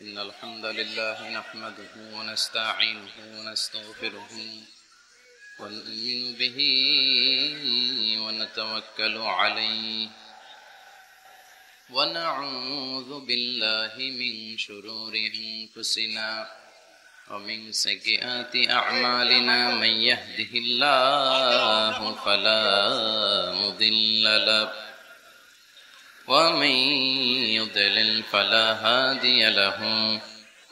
إن الحمد لله نحمده ونستعينه ونستغفره ونؤمن به ونتوكل عليه ونعوذ بالله من شرور أنفسنا ومن سيئات أعمالنا من يهده الله فلا مضل له ومن يضلل فلا هادي له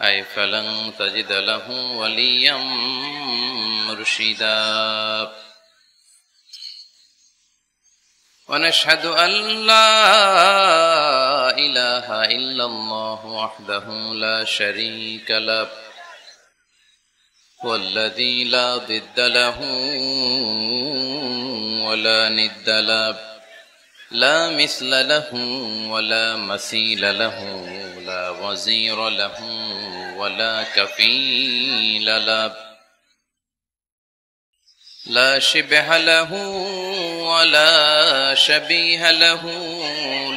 أي فلن تجد له وليا مرشدا ونشهد أن لا إله إلا الله وحده لا شريك له والذي لا ضد له ولا ند له لا مثل له ولا مثيل له لا وزير له ولا كفيل له لا شبه له ولا شبيه له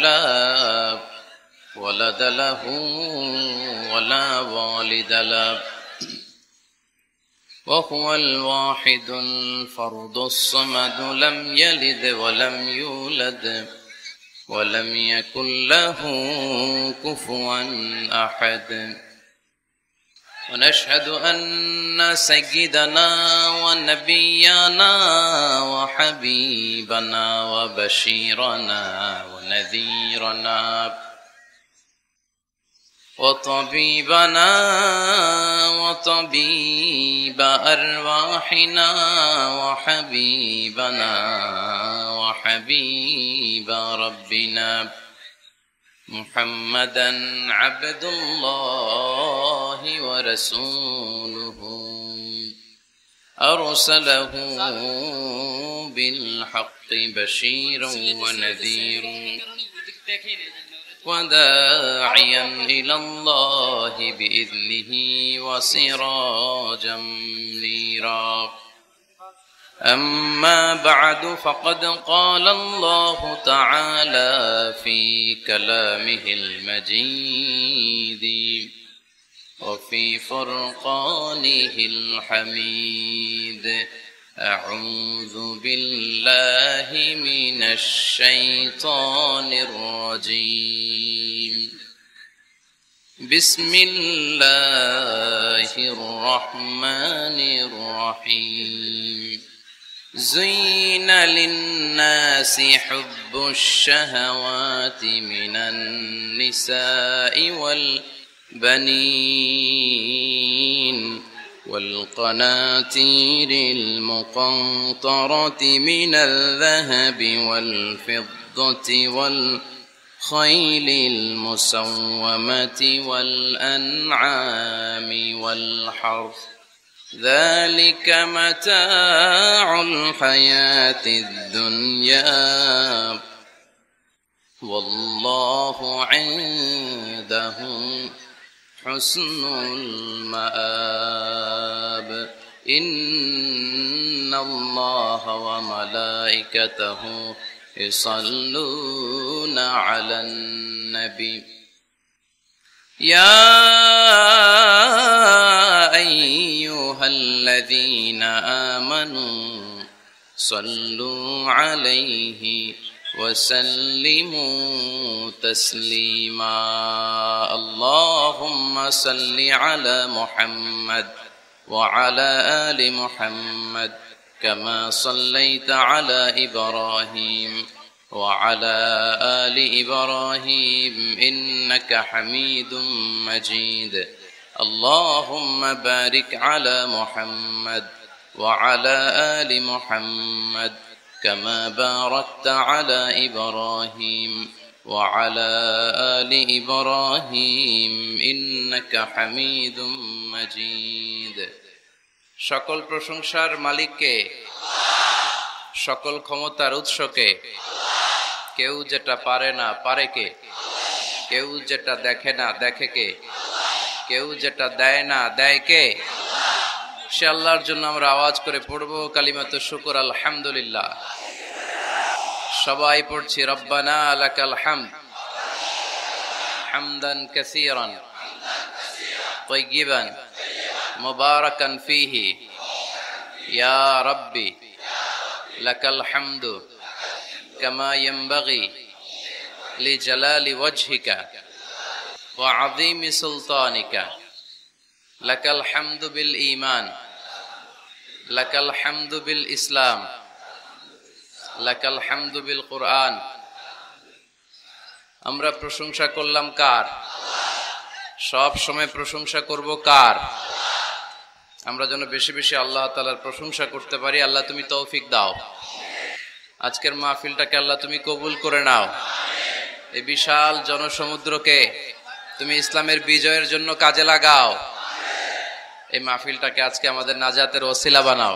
لا ولد له ولا والد له وهو الواحد الفرد الصمد لم يلد ولم يولد ولم يكن له كفوا أحد ونشهد أن سيدنا ونبينا وحبيبنا وبشيرنا ونذيرنا وطبيبنا وطبيب أرواحنا وحبيبنا وحبيب ربنا محمدا عبد الله ورسوله أرسله بالحق بشيرا ونذيرا وداعيا إلى الله بإذنه وسراجا منيرا أما بعد فقد قال الله تعالى في كلامه المجيد وفي فرقانه الحميد أعوذ بالله من الشيطان الرجيم بسم الله الرحمن الرحيم زين للناس حب الشهوات من النساء والبنين والقناطير المقنطرة من الذهب والفضة والخيل المسومة والأنعام والحرث ذلك متاع الحياة الدنيا والله عنده حسن المآب إن الله وملائكته يصلون على النبي يا أيها الذين آمنوا صلوا عليه وسلموا تسليما اللهم صل على محمد وعلى آل محمد كما صليت على إبراهيم وعلى آل إبراهيم إنك حميد مجيد اللهم بارك على محمد وعلى آل محمد كما باركت على إبراهيم وعلى آل إبراهيم إنك حميد مجيد সকল প্রশংসার মালিককে সকল ক্ষমতার উৎসকে কেউ যেটা পারে না পারে কে কেউ যেটা দেখে না দেখে কে কেউ যেটা দেয় না দেয় কে সে আল্লাহর জন্য আমরা আওয়াজ করে পড়বো কালিমাতু শুকর আলহামদুলিল্লাহ সবাই পড়ছি রব্বানা লাকাল হামদ হামদান কাসীরান তাইয়িবান মুবারাকান ফীহি ইয়া রাব্বি লাকাল হামদু কামা ইয়ানবাগি লিজালালি ওয়াজহিকা ওয়া আযীমি সুলতানিকা লাকাল হামদু বিল ঈমান লাকাল হামদু বিল ইসলাম লাকাল হামদু বিল কুরআন। আমরা প্রশংসা করলাম কার? সব সময় প্রশংসা করব কার? আমরা যেন বেশি বেশি আল্লাহ তাআলার প্রশংসা করতে পারি। আল্লাহ তুমি তৌফিক দাও। আজকের মাহফিলটাকে আল্লাহ তুমি কবুল করে নাও। এই বিশাল জনসমুদ্রকে তুমি ইসলামের বিজয়ের জন্য কাজে লাগাও। এই মাহফিলটাকে আজকে আমাদের নাজাতের ওসিলা বানাও।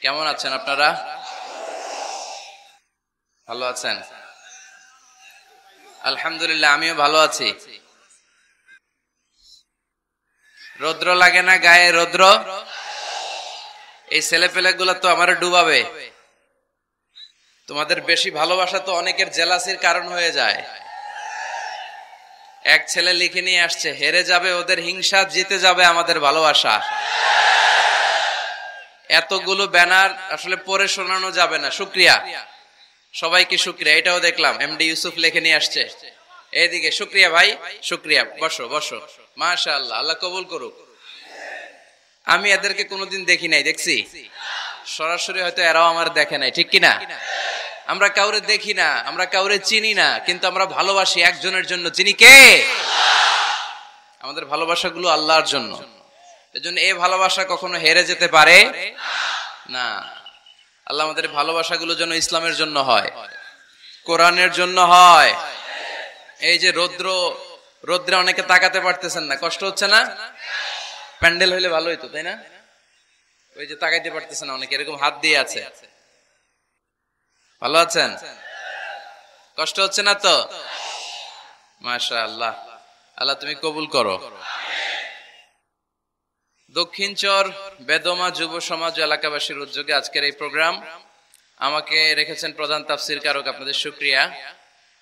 কেমন আছেন আপনারা? ভালো আছেন? আলহামদুলিল্লাহ, আমিও ভালো আছি। রৌদ্র লাগে না গায়ে? রৌদ্র এই ছেলেপেলেগুলো তো আমার ডুবাবে। তোমাদের বেশি ভালোবাসা তো অনেকের জেলাসির কারণ হয়ে যায়। এক ছেলে লিখে নিয়ে আসছে, হেরে যাবে ওদের হিংসা, জিতে যাবে আমাদের ভালোবাসা। এতগুলো ব্যানার আসলে পড়ে শোনানো যাবে না। শুকরিয়া, সবাইকে শুকরিয়া। এটাও দেখলাম এমডি ইউসুফ লিখে নিয়ে আসছে। এইদিকে শুকরিয়া ভাই, শুকরিয়া। বসো বসো, মাশাআল্লাহ, আল্লাহ কবুল করুক। আমি এদেরকে কোনোদিন দেখি নাই, দেখছি সরাসরি, হয়তো এরাও আমার দেখে নাই, ঠিক কিনা? আমরা কাউরে দেখি না, আমরা কাউরে চিনি না, কিন্তু আমরা ভালোবাসি একজনের জন্য। চিনি কে? আমাদের ভালোবাসাগুলো আল্লাহর জন্য। এজন্য এই ভালোবাসা কখনো হেরে যেতে পারে না। আল্লাহ আমাদের ভালোবাসাগুলো যেন ইসলামের জন্য হয়, কোরআনের জন্য হয়। এই যে রৌদ্রে অনেকে তাকাতে পারতেছেন না, কষ্ট হচ্ছে না? প্যান্ডেল হইলে ভালো হইতো, তাই না? ওই যে তাকাইতে পারতেছেন না অনেকে, এরকম হাত দিয়ে আছে। ভালো আছেন? কষ্ট হচ্ছে না তো? মাশাআল্লাহ, আল্লাহ তুমি কবুল করো। দক্ষিণ চর বেদমা যুব সমাজ এলাকাবাসীর উদ্যোগে আজকের এই প্রোগ্রাম। আমাকে রেখেছেন প্রধান তাফসীর কারক, আপনাদের শুকরিয়া।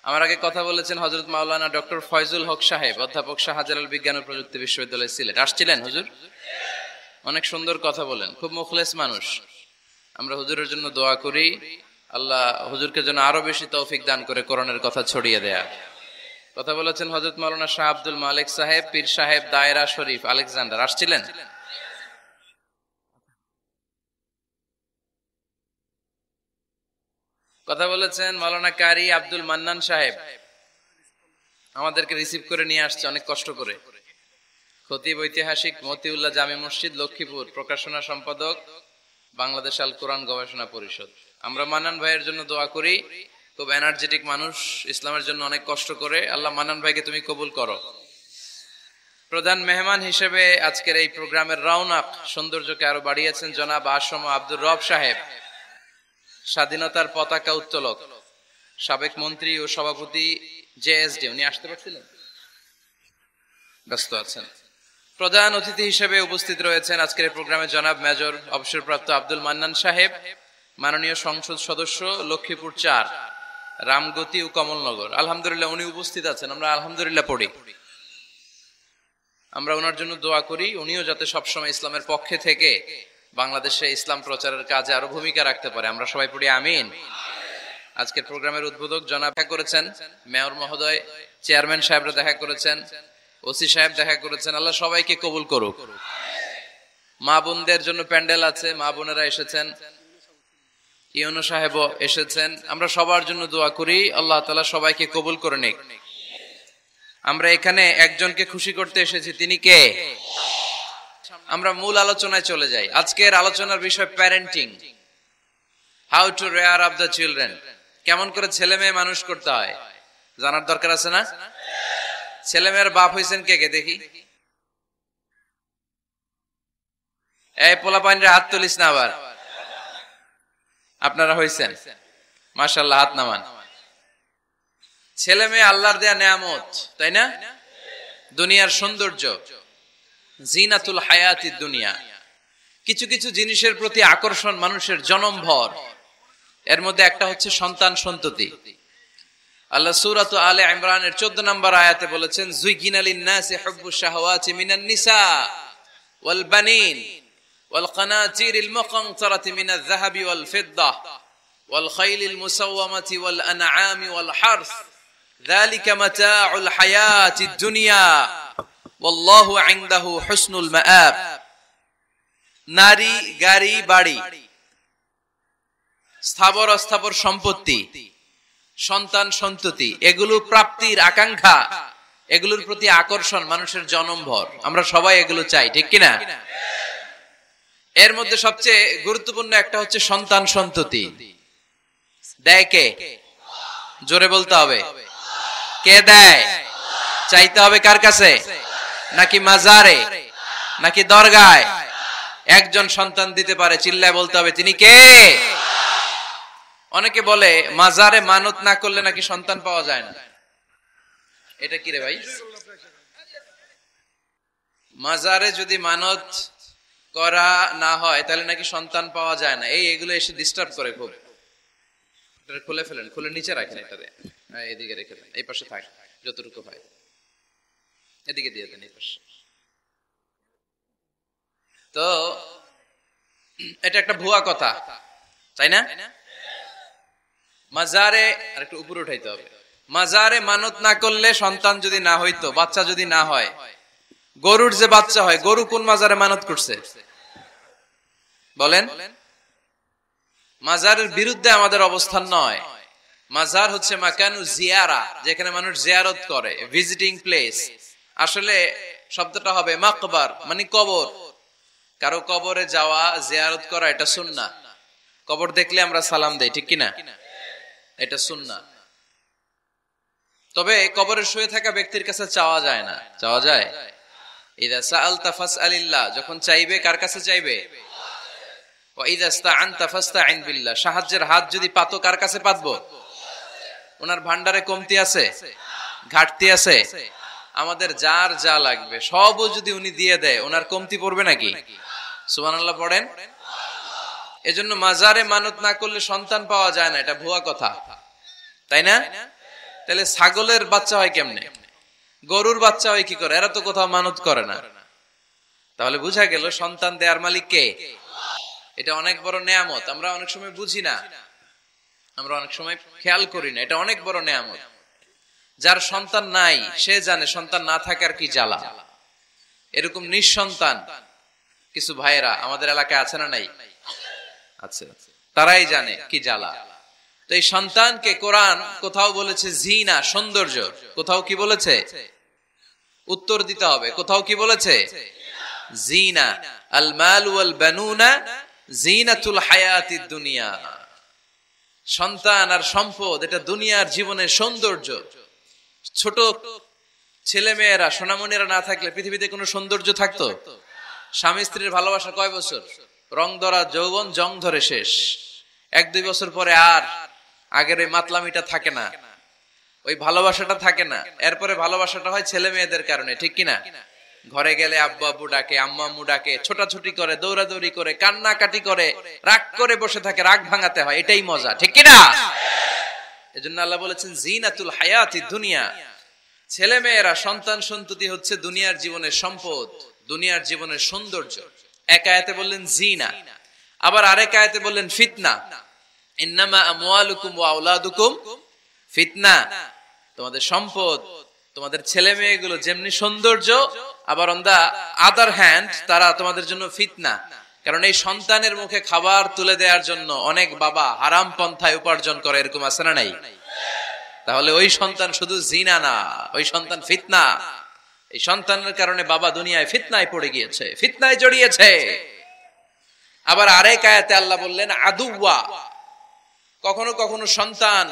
আমার আগে কথা বলেছেন হযরত মাওলানা ডক্টর ফয়জুল হক সাহেব, অধ্যাপক শাহজালাল বিজ্ঞান ও প্রযুক্তি বিশ্ববিদ্যালয় সিলেট। আসছিলেন হুজুর? অনেক সুন্দর কথা বলেন, খুব মুখলেস মানুষ। আমরা হুজুরের জন্য দোয়া করি, আল্লাহ হুজুরকে যেন আরো বেশি তৌফিক দান করে কোরআনের কথা ছড়িয়ে দেয়া। কথা বলেছেন হযরত মাওলানা শাহ আব্দুল মালিক সাহেব, পীর সাহেব, দায়রা শরীফ, আলেকজান্ডার। আসছিলেন? কথা বলেছেন মাওলানা কারি আব্দুল মান্নান সাহেব, আমাদেরকে রিসিভ করে নিয়ে আসছে অনেক কষ্ট করে। খতিব ঐতিহাসিক মতিউল্লাহ জামি মসজিদ, লক্ষ্মীপুর, প্রকাশনা সম্পাদক, বাংলাদেশ আল কোরআন গবেষণা পরিষদ। আমরা মান্নান ভাইয়ের জন্য দোয়া করি, খুব এনার্জেটিক মানুষ, ইসলামের জন্য অনেক কষ্ট করে। আল্লাহ মান্নান ভাইকে তুমি কবুল করো। প্রধান মেহমান হিসেবে আজকের এই প্রোগ্রামের রওনাক সৌন্দর্যকে আরো বাড়িয়েছেন জনাব আসম আব্দুর রব সাহেব, স্বাধীনতার পতাকা উত্তোলক, সাবেক মন্ত্রী ও সভাপতি জেএসডি। উনি আসতে পারছিলেন? ব্যস্ত আছেন। প্রধান অতিথি হিসেবে উপস্থিত রয়েছেন আজকের এই প্রোগ্রামে জনাব মেজর অবসরপ্রাপ্ত আব্দুল মান্নান সাহেব, মাননীয় সংসদ সদস্য, লক্ষ্মীপুর 4, রামগতি ও কমলনগর। আলহামদুলিল্লাহ উনি উপস্থিত আছেন, আমরা আলহামদুলিল্লাহ পড়ি। আমরা ওনার জন্য দোয়া করি, উনিও যাতে সবসময় ইসলামের পক্ষে থেকে বাংলাদেশে ইসলাম প্রচারের কাজে আরো ভূমিকা রাখতে পারে। আমরা সবাই পড়ি আমিন। আজকের প্রোগ্রামের উদ্বোধক জনাব দেখা করেছেন, মেয়র মহোদয়, চেয়ারম্যান সাহেবরা দেখা করেছেন, ওসি সাহেব দেখা করেছেন। আল্লাহ সবাইকে কবুল করুক। মা বোনদের জন্য প্যান্ডেল আছে, মা বোনেরা এসেছেন, ইউনো সাহেবও এসেছেন। আমরা সবার জন্য দোয়া করি, আল্লাহ তাআলা সবাইকে কবুল করে নিক। আমরা এখানে একজনকে খুশি করতে এসেছি, তিনি কে? আমরা মূল আলোচনায় চলে যাই। আজকের আলোচনার বিষয় parenting, how to rare up the children. কেমন করে ছেলে মেয়ে মানুষ করতে হয় জানার দরকার আছে না? ছেলে মেয়ের বাপ হয়েছেন কে কে দেখি? এই পোলা পানির হাত তুলিস না আবার। আপনারা হয়েছেন? মাশাআল্লাহ, হাত নামান। ছেলে মেয়ে আল্লাহর দেয়া নেয়ামত, তাই না? দুনিয়ার সৌন্দর্য, জিনাতুল হায়াতিদ দুনিয়া। কিছু কিছু জিনিসের প্রতি আকর্ষণ মানুষের জনমভর। এর মধ্যে একটা হচ্ছে সন্তান সন্ততি। আল্লাহ সূরাত আলে ইমরানের 14 নম্বর আয়াতে বলেছেন, যুইগিনা লিন-নাসি হুব্বুশ শাহাওয়াতি মিনান নিসা ওয়াল বানিন ওয়াল কানাতিরিল মুকানতারাতি মিনাজ যাহাবি ওয়াল ফিদ্দা ওয়াল খাইলিল মুসাওয়ামাতি ওয়াল আনআমি ওয়াল হারস যালিকা মাতাউল হায়াতিদ দুনিয়া ওয়াল্লাহু ইনদাহু হুসনুল মাআব। নারী, গাড়ি, বাড়ি, স্থাবর অস্থাবর সম্পত্তি, সন্তান সন্ততি, এগুলো প্রাপ্তির আকাঙ্ক্ষা, এগুলোর প্রতি আকর্ষণ মানুষের জনমভর। আমরা সবাই এগুলো চাই, ঠিক কিনা? এর মধ্যে সবচেয়ে গুরুত্বপূর্ণ একটা হচ্ছে সন্তান সন্ততি। দেয় কে? জোরে বলতে হবে, কে দেয়? চাইতে হবে কার কাছে? নাকি মাজারে, নাকি দরগায়? একজন সন্তান দিতে পারে, চিল্লায় বলতে হবে তিনি কে? অনেকে বলে মাজারে মানত না করলে নাকি সন্তান পাওয়া যায় না। এটা কি রে ভাই? মাজারে যদি মানত করা না হয় তাহলে নাকি সন্তান পাওয়া যায় না। এগুলো এসে ডিস্টার্ব করে খুব। এটা খুলে ফেলেন, খুলে নিচে রাখেন, এটাতে এদিকে রেখে দেন, এই পাশে থাক যতটুকু হয়, এদিকে দিয়ে দেন, এই পাশে। তো এটা একটা ভুয়া কথা, তাই না? মাজারে আর একটু উপরে উঠাইতে হবে। মাজারে মানত না করলে সন্তান যদি না হইতো, বাচ্চা যদি না হয়, গরুর যে বাচ্চা হয়, গরু কোন মাজারে মানত করছে বলেন? মাজারের বিরুদ্ধে আমাদের অবস্থান নয়। মাজার হচ্ছে মাকানু জিয়ারা, যেখানে মানুষ জিয়ারত করে, ভিজিটিং প্লেস। আসলে শব্দটা হবে মাকবার, মানে কবর। কারো কবরে যাওয়া, জিয়ারত করা, এটা সুন্নাহ। কবর দেখলে আমরা সালাম দেই, ঠিক কিনা? এটা সুন্নাহ। তবে কবরে শুয়ে থাকা ব্যক্তির কাছে চাওয়া যায় না। চাওয়া যায়? ইযা সাআলতা ফাসআলিল্লাহ, যখন চাইবে কার কাছে চাইবে? ওয়া ইযা ইসতাআনতা ফাসতাইন বিল্লাহ, সাহায্যের হাত যদি পাতো কার কাছে পাতবো? ওনার ভান্ডারে কমতি আছে, ঘাটতি আছে? আমাদের যার যা লাগবে সবও যদি উনি দিয়ে দেয়, ওনার কমতি পড়বে নাকি? সুবহানাল্লাহ পড়েন। এজন্য মাজারে মানত না করলে সন্তান পাওয়া যায় না, এটা ভুয়া কথা, তাই না? তাহলে ছাগলের বাচ্চা হয় কেমনে? গরুর বাচ্চা হয় কি করে? এরা তো কোথাও মানত করে না। তাহলে বুঝা গেল সন্তান দেয়ার মালিক কে? এটা অনেক বড় নেয়ামত। আমরা অনেক সময় বুঝি না, আমরা অনেক সময় খেয়াল করি না। এটা অনেক বড় নেয়ামত। যার সন্তান নাই সে জানে সন্তান না থাকার কি জ্বালা। এরকম নিঃসন্তান কিছু ভাইয়েরা আমাদের এলাকায় আছে না নাই? আছে। তারাই জানে কি জ্বালা। তো এই সন্তানকে কোরআন কোথাও বলেছে জিনা, সৌন্দর্য, কোথাও কি বলেছে? উত্তর দিতে হবে। কোথাও কি বলেছে? জিনা। আল মাল ওয়াল বানুনা জিনাতুল হায়াতিদ দুনিয়া। সন্তান আর সম্পদ এটা দুনিয়ার জীবনের সৌন্দর্য। ছোট ছেলে মেয়েরা, সোনামণিরা না থাকলে পৃথিবীতে কোনো সৌন্দর্য থাকতো? স্বামী স্ত্রীর ভালোবাসা কয় বছর? রং ধরা যৌবন, জং ধরে শেষ। 1-2 বছর পরে আর আগের ওই মাতলামিটা থাকে না, ওই ভালোবাসাটা থাকে না। এরপরে ভালোবাসাটা হয় ছেলে মেয়েদের কারণে, ঠিক কিনা? ঘরে গেলে আব্বু আব্বু ডাকে, আম্মা আম্মু ডাকে, ছোটাছুটি করে, দৌড়াদৌড়ি করে, কান্নাকাটি করে, রাগ করে বসে থাকে, রাগ ভাঙাতে হয়। এটাই মজা, ঠিক কিনা? এজন্য আল্লাহ বলেছেন জিনাতুল হায়াতিদ দুনিয়া। ছেলে মেয়েরা, সন্তান সন্ততি হচ্ছে দুনিয়ার জীবনের সম্পদ, দুনিয়ার জীবনের সৌন্দর্য। এক আয়াতে বললেন জিনা, আবার আরেক আয়াতে বললেন ফিতনা। ইন্নামা আমওয়ালুকুম ওয়া আওলাদুকুম ফিতনা। তোমাদের সম্পদ, তোমাদের ছেলে মেয়েগুলো যেমনি সৌন্দর্য, আবার অন দা আদার হ্যান্ড তারা তোমাদের জন্য ফিতনা। কারণ এই সন্তানের মুখে খাবার তুলে দেওয়ার জন্য অনেক বাবা হারাম পন্থায় উপার্জন করে, এরকম আছে না নাই? তাহলে ওই সন্তান শুধু জিনা না, ওই সন্তান ফিতনা। এই সন্তানের কারণে বাবা দুনিয়ায় ফিতনায় পড়ে গিয়েছে, ফিতনায় জড়িয়েছে। আবার আরেক আয়াতে আল্লাহ বললেন আদুওয়া। কখনো কখনো সন্তান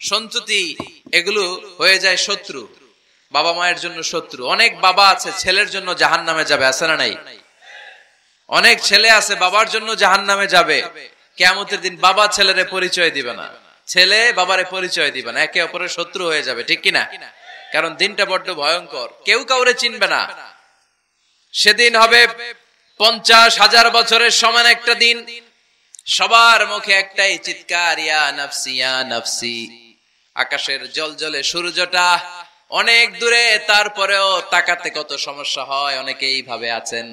সন্ততি এগুলো হয়ে যায় শত্রু, বাবা মায়ের জন্য শত্রু। অনেক বাবা আছে ছেলের জন্য জাহান্নামে যাবে, আছে না নাই? অনেক ছেলে আছে বাবার জন্য জাহান্নামে যাবে। কিয়ামতের দিন বাবা ছেলেরে পরিচয় দিবে না, ছেলে বাবারে পরিচয় দিবে না, একে অপরের শত্রু হয়ে যাবে, ঠিক কিনা? কারণ দিনটা বড্ড ভয়ঙ্কর, কেউ কাউরে চিনবে না। সেদিন হবে 50,000 বছরের সমান একটা দিন। সবার মুখে একটাই চিৎকার, ইয়া নাফসি ইয়া নাফসি। আকাশের জলজলে সূর্যটা অনেক দূরে, তারপরেও তাকাতে কত সমস্যা হয়। অনেকেই ভাবে আছেন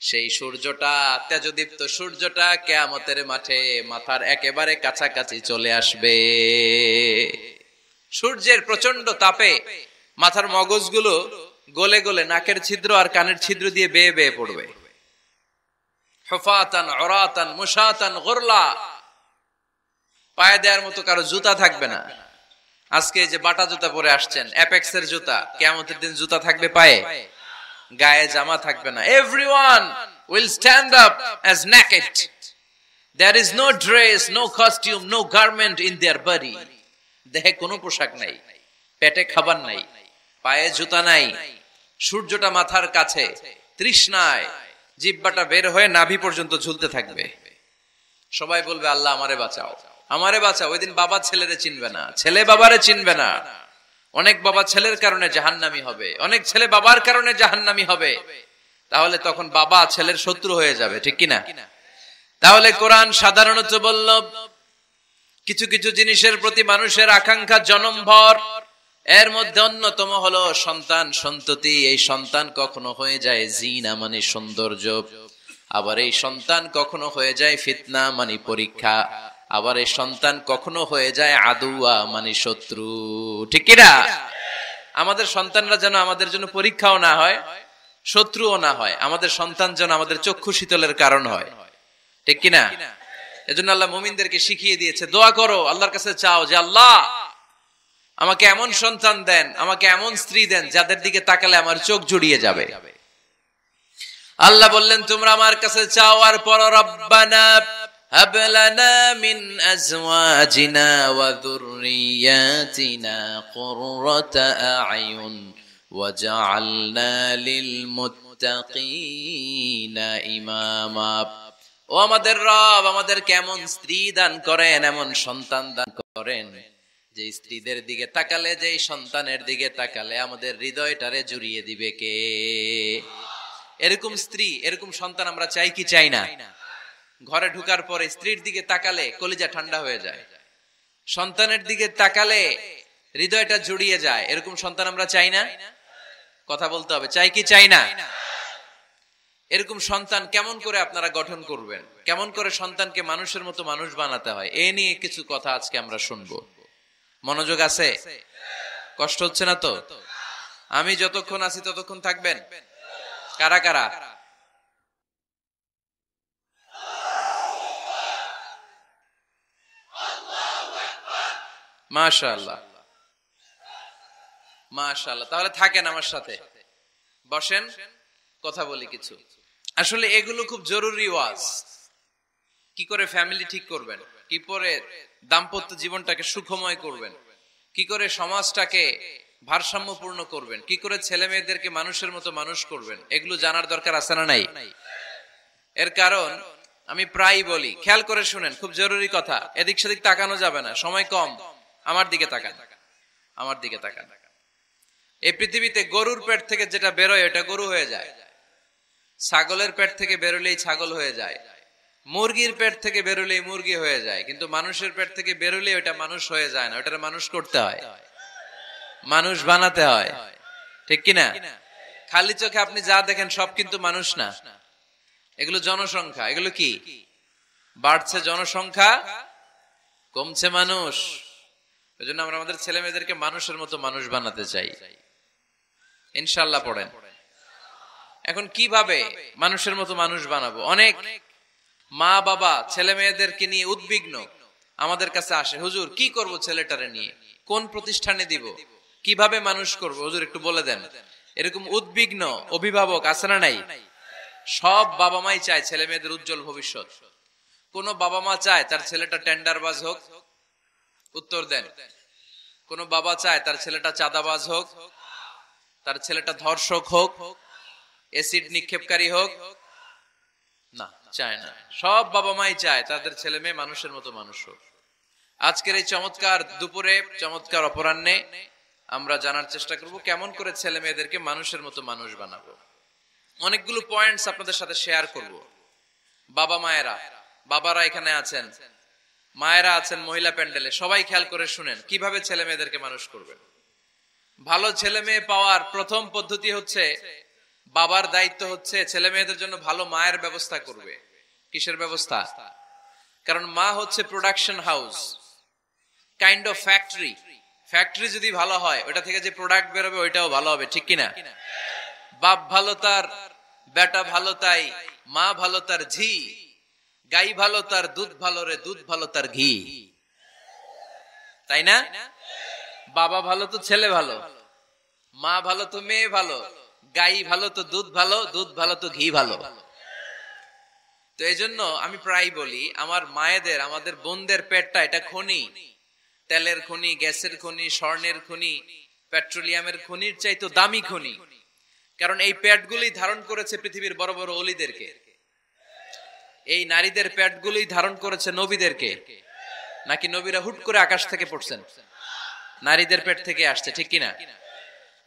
সেই সূর্যটা, তেজদীপ্ত সূর্যটা কিয়ামতের মাঠে মাথার একেবারে কাছাকাছি চলে আসবে। সূর্যের প্রচন্ড তাপে মাথার মগজগুলো গলে গলে নাকের ছিদ্র আর কানের ছিদ্র দিয়ে বেয়ে বেয়ে পড়বে। হুফাতান উরাতান মুশাতান গুরলা, পায়ে দেওয়ার মতো কারো জুতা থাকবে না। আজকে যে বাটা জুতা পরে আসছেন, অ্যাপেক্সের জুতা, কিয়ামতের দিন জুতা থাকবে পায়ে, গায়ে জামা থাকবে না। Everyone will stand up as naked. There is no dress, no costume, no garment in their body. দেহে কোনো পোশাক নাই, পেটে খাবার নাই, পায়ে জুতা নাই, সূর্যটা মাথার কাছে, তৃষ্ণায় জিহ্বাটা বের হয়ে নাভি পর্যন্ত ঝুলতে থাকবে। সবাই বলবে আল্লাহ আমারে বাঁচাও, আমারে বাঁচাও। ওই দিন বাবা ছেলেরে চিনবে না, ছেলে বাবারে চিনবে না। অনেক বাবা ছেলের কারণে জাহান্নামী হবে, অনেক ছেলে বাবার কারণে জাহান্নামী হবে। তাহলে তখন বাবা ছেলের শত্রু হয়ে যাবে, ঠিক কিনা? তাহলে কোরআন সাধারণত বলল কিছু কিছু জিনিসের প্রতি মানুষের আকাঙ্ক্ষা জনমভর, এর মধ্যে অন্যতম হলো সন্তান সন্ততি। এই সন্তান কখনো হয়ে যায় জিনা মানে সৌন্দর্য, আবার এই সন্তান কখনো হয়ে যায় ফিতনা মানে পরীক্ষা, আবার এই সন্তান কখনো হয়ে যায় আদুয়া মানে শত্রু, ঠিক কিনা? আমাদের সন্তানরা যেন আমাদের জন্য পরীক্ষাও না হয়, শত্রুও না হয়। আমাদের সন্তান যেন আমাদের চক্ষু শীতলের কারণ হয়, ঠিক কিনা? এজন্য আল্লাহ মুমিনদেরকে শিখিয়ে দিয়েছে, দোয়া করো, আল্লাহর কাছে চাও যে আল্লাহ আমাকে এমন সন্তান দেন, আমাকে এমন স্ত্রী দেন যাদের দিকে তাকালে আমার চোখ জুড়িয়ে যাবে। আল্লাহ বললেন তোমরা আমার কাছে চাও, আর পর রব্বানা হাব লানা মিন আজওয়াজিনা ওয়া যুররিয়াতিনা কুররাতা আ'য়ুন ওয়াজআলনা লিল মুত্তাকিনা ইমামা। ও আমাদের রব, আমাদেরকে এমন স্ত্রী দান করেন, এমন সন্তান দান করেন যে স্ত্রীদের দিকে তাকালে, যে সন্তানের দিকে তাকালে আমাদের হৃদয়টারে জুড়িয়ে দিবে কে? এরকম স্ত্রী, এরকম সন্তান আমরা চাই কি চাই না? ঘরে ঢুকার পরে স্ত্রীর দিকে তাকালে কলিজা ঠান্ডা হয়ে যায়, সন্তানের দিকে তাকালে হৃদয়টা জুড়িয়ে যায়। এরকম সন্তান আমরা চাই না? কথা বলতে হবে, চাই কি চাই না? এরকম সন্তান কেমন করে আপনারা গঠন করবেন, কেমন করে সন্তানকে মানুষের মতো মানুষ বানাতে হয়, এ নিয়ে কিছু কথা আজকে আমরা শুনবো। মনোযোগ আছে? কষ্ট হচ্ছে না তো? আমি যতক্ষণ আছি ততক্ষণ থাকবেন? কারা কারা? মাশাআল্লাহ, মাশাআল্লাহ। তাহলে থাকেন আমার সাথে, বসেন, কথা বলি কিছু। আসলে এগুলো খুব জরুরি ওয়াজ। কি করে ফ্যামিলি ঠিক করবেন, কি করে দাম্পত্য জীবনটাকে সুখময় করবেন, কি করে সমাজটাকে ভারসাম্যপূর্ণ করবেন, কি করে ছেলে মেয়েদেরকে মানুষের মতো মানুষ করবেন, এগুলো জানার দরকার আছে না নাই? এর কারণ আমি প্রায় বলি, খেয়াল করে শুনেন, খুব জরুরি কথা, এদিক সেদিক তাকানো যাবে না, সময় কম। আমার দিকে তাকান, আমার দিকে তাকান। এই পৃথিবীতে গরুর পেট থেকে যেটা বেরোয় ওটা গরু হয়ে যায়, ছাগলের পেট থেকে বেরোলেই ছাগল হয়ে যায়, মুরগির পেট থেকে বেরোলেই মুরগি হয়ে যায়, কিন্তু মানুষের পেট থেকে বেরোলেই ওটা মানুষ হয়ে যায় না, ওটা মানুষ করতে হয়, মানুষ বানাতে হয়, ঠিক কিনা? খালি চোখে আপনি যা দেখেন সব কিন্তু মানুষ না, এগুলো জনসংখ্যা। এগুলো কি? বাড়ছে জনসংখ্যা, কমছে মানুষ। এই জন্য আমরা আমাদের ছেলে মেয়েদেরকে মানুষের মতো মানুষ বানাতে চাই, ইনশাআল্লাহ। পড়েন। এখন কিভাবে মানুষের মতো মানুষ বানাবো? অনেক মা বাবা ছেলে মেয়েদেরকে নিয়ে উদ্বিগ্ন, আমাদের কাছে আসে, হুজুর কি করব ছেলেটারে নিয়ে, কোন প্রতিষ্ঠানে দিব, কিভাবে মানুষ করব, হুজুর একটু বলে দেন। এরকম উদ্বিগ্ন অভিভাবক আছে না নাই? সব বাবা মাই চায় ছেলে মেয়েদের উজ্জ্বল ভবিষ্যৎ। কোন বাবা মা চায় তার ছেলেটা টেন্ডারবাজ হোক? উত্তর দেন। কোন বাবা চায় তার ছেলেটা চাঁদাবাজ হোক, তার ছেলেটা ধর্ষক হোক, এসিড নিক্ষেপকারী হোক? না, চায় না। সব বাবা মাই চায় তাদের ছেলে মেয়ে মানুষের মতো মানুষ হোক। আজকের এই চমৎকার দুপুরে, চমৎকার অপরাহ্নে আমরা জানার চেষ্টা করব কেমন করে ছেলে মেয়েদেরকে মানুষের মতো মানুষ বানাবো। অনেকগুলো পয়েন্টস আপনাদের সাথে শেয়ার করব। বাবা মায়েরা, বাবারা এখানে আছেন, মায়েরা আছেন মহিলা প্যান্ডেলে, সবাই খেয়াল করে শুনেন কিভাবে ছেলে মেয়েদেরকে মানুষ করবেন। ভালো ছেলে মেয়ে পাওয়ার প্রথম পদ্ধতি হচ্ছে, বাবার দায়িত্ব হচ্ছে ছেলে মেয়েদের জন্য ভালো মায়ের ব্যবস্থা করবে। কিসের ব্যবস্থা? কারণ মা হচ্ছে production house, kind of factory. Factory যদি ভালো হয়, ওটা থেকে যে প্রোডাক্ট বেরোবে ওইটাও ভালো হবে, ঠিক কিনা? বাপ ভালো তার বেটা ভালো তাই, মা ভালো তার ঝি, গাই ভালো তার দুধ ভালো রে, দুধ ভালো তার ঘি, তাই না? বাবা ভালো তো ছেলে ভালো, মা ভালো তো মেয়ে ভালো, গাই ভালো তো দুধ ভালো, দুধ ভালো তো ঘি ভালো। তো এই জন্য আমি প্রায় বলি, আমার মায়েদের, আমাদের বোনদের পেটটা এটা খনি, তেলের খনি, গ্যাসের খনি, স্বর্ণের খনি, পেট্রোলিয়ামের খনির চাইতো দামি খনি। কারণ এই পেটগুলি ধারণ করেছে পৃথিবীর বড় বড় অলিদেরকে। এই নারীদের পেটগুলি ধারণ করেছে নবীদেরকে। নাকি নবীরা হুট করে আকাশ থেকে পড়ছেন? নারীদের পেট থেকে আসছে, ঠিক কিনা?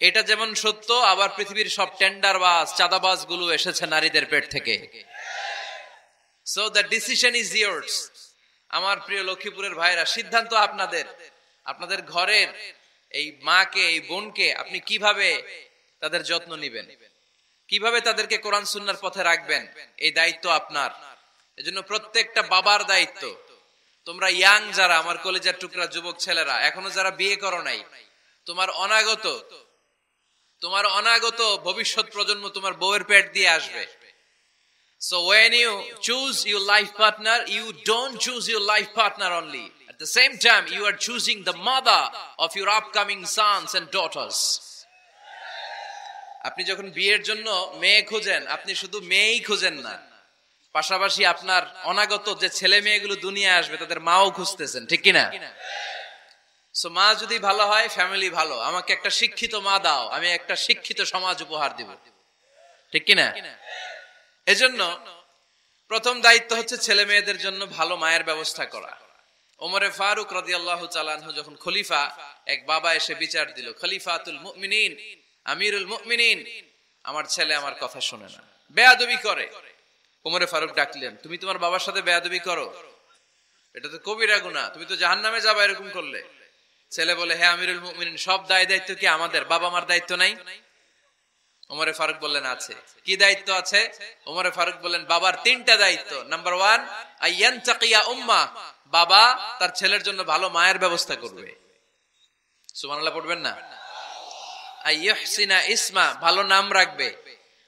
এটা যেমন সত্য, আবার পৃথিবীর সব টেন্ডারবাজ, চাঁদাবাজ গুলো এসেছে নারীদের পেট থেকে। So the decision is years. আমার প্রিয় লক্ষ্মীপুরের ভাইরা, সিদ্ধান্ত আপনাদের। আপনাদের ঘরের এই মাকে, এই বোনকে আপনি কিভাবে তাদের যত্ন নেবেন, কিভাবে তাদেরকে কোরআন সুন্নাহর পথে রাখবেন, এই দায়িত্ব আপনার। এজন্য প্রত্যেকটা বাবার দায়িত্ব। তোমরা ইয়াং যারা, আমার কলেজের টুকরা যুবক ছেলেরা, এখনো যারা বিয়ে করো নাই, তোমার অনাগত ভবিষ্যৎ প্রজন্ম তোমার বউয়ের পেট দিয়ে আসবে। So when you choose your life partner, you don't choose your life partner only. At the same time, you are choosing the mother of your upcoming sons and daughters. আপনি যখন বিয়ের জন্য মেয়ে খোঁজেন, আপনি শুধু মেয়েই খোঁজেন না, পাশাপাশি আপনার অনাগত যে ছেলে মেয়েগুলো দুনিয়ায় আসবে তাদের মাও খুঁজতেছেন, ঠিক কিনা? সো মা যদি ভালো হয়, ফ্যামিলি ভালো। আমাকে একটা শিক্ষিত মা দাও, আমি একটা শিক্ষিত সমাজ উপহার দিব, ঠিক কিনা? এজন্য প্রথম দায়িত্ব হচ্ছে ছেলে মেয়েদের জন্য ভালো মায়ের ব্যবস্থা করা। ওমরে ফারুক রাদিয়াল্লাহু তাআলা আনহু যখন খলিফা, এক বাবা এসে বিচার দিল, খলিফাতুল মুমিনিন, আমিরুল মুমিনিন, আমার ছেলে আমার কথা শুনে না, বেয়াদবি করে। ওমরে ফারুক ডাকলেন, তুমি তোমার বাবার সাথে বেয়াদবি করো? এটা তো কবিরা গুনাহ, তুমি তো জাহান্নামে যাবে এরকম করলে। ছেলে বলে, হে আমিরুল মুমিনিন, সব দায়িত্ব কি আমাদের? বাবা মার দায়িত্ব নাই? ওমরে ফারুক বললেন, আছে। কি দায়িত্ব আছে? ওমরে ফারুক বললেন, বাবার তিনটা দায়িত্ব। নাম্বার 1, আইয়ানতাকিয়া উম্মা, বাবা তার ছেলের জন্য ভালো মায়ের ব্যবস্থা করবে। সুবহানাল্লাহ পড়বেন না? আইয়ুহসিনা ইসমা, ভালো নাম রাখবে।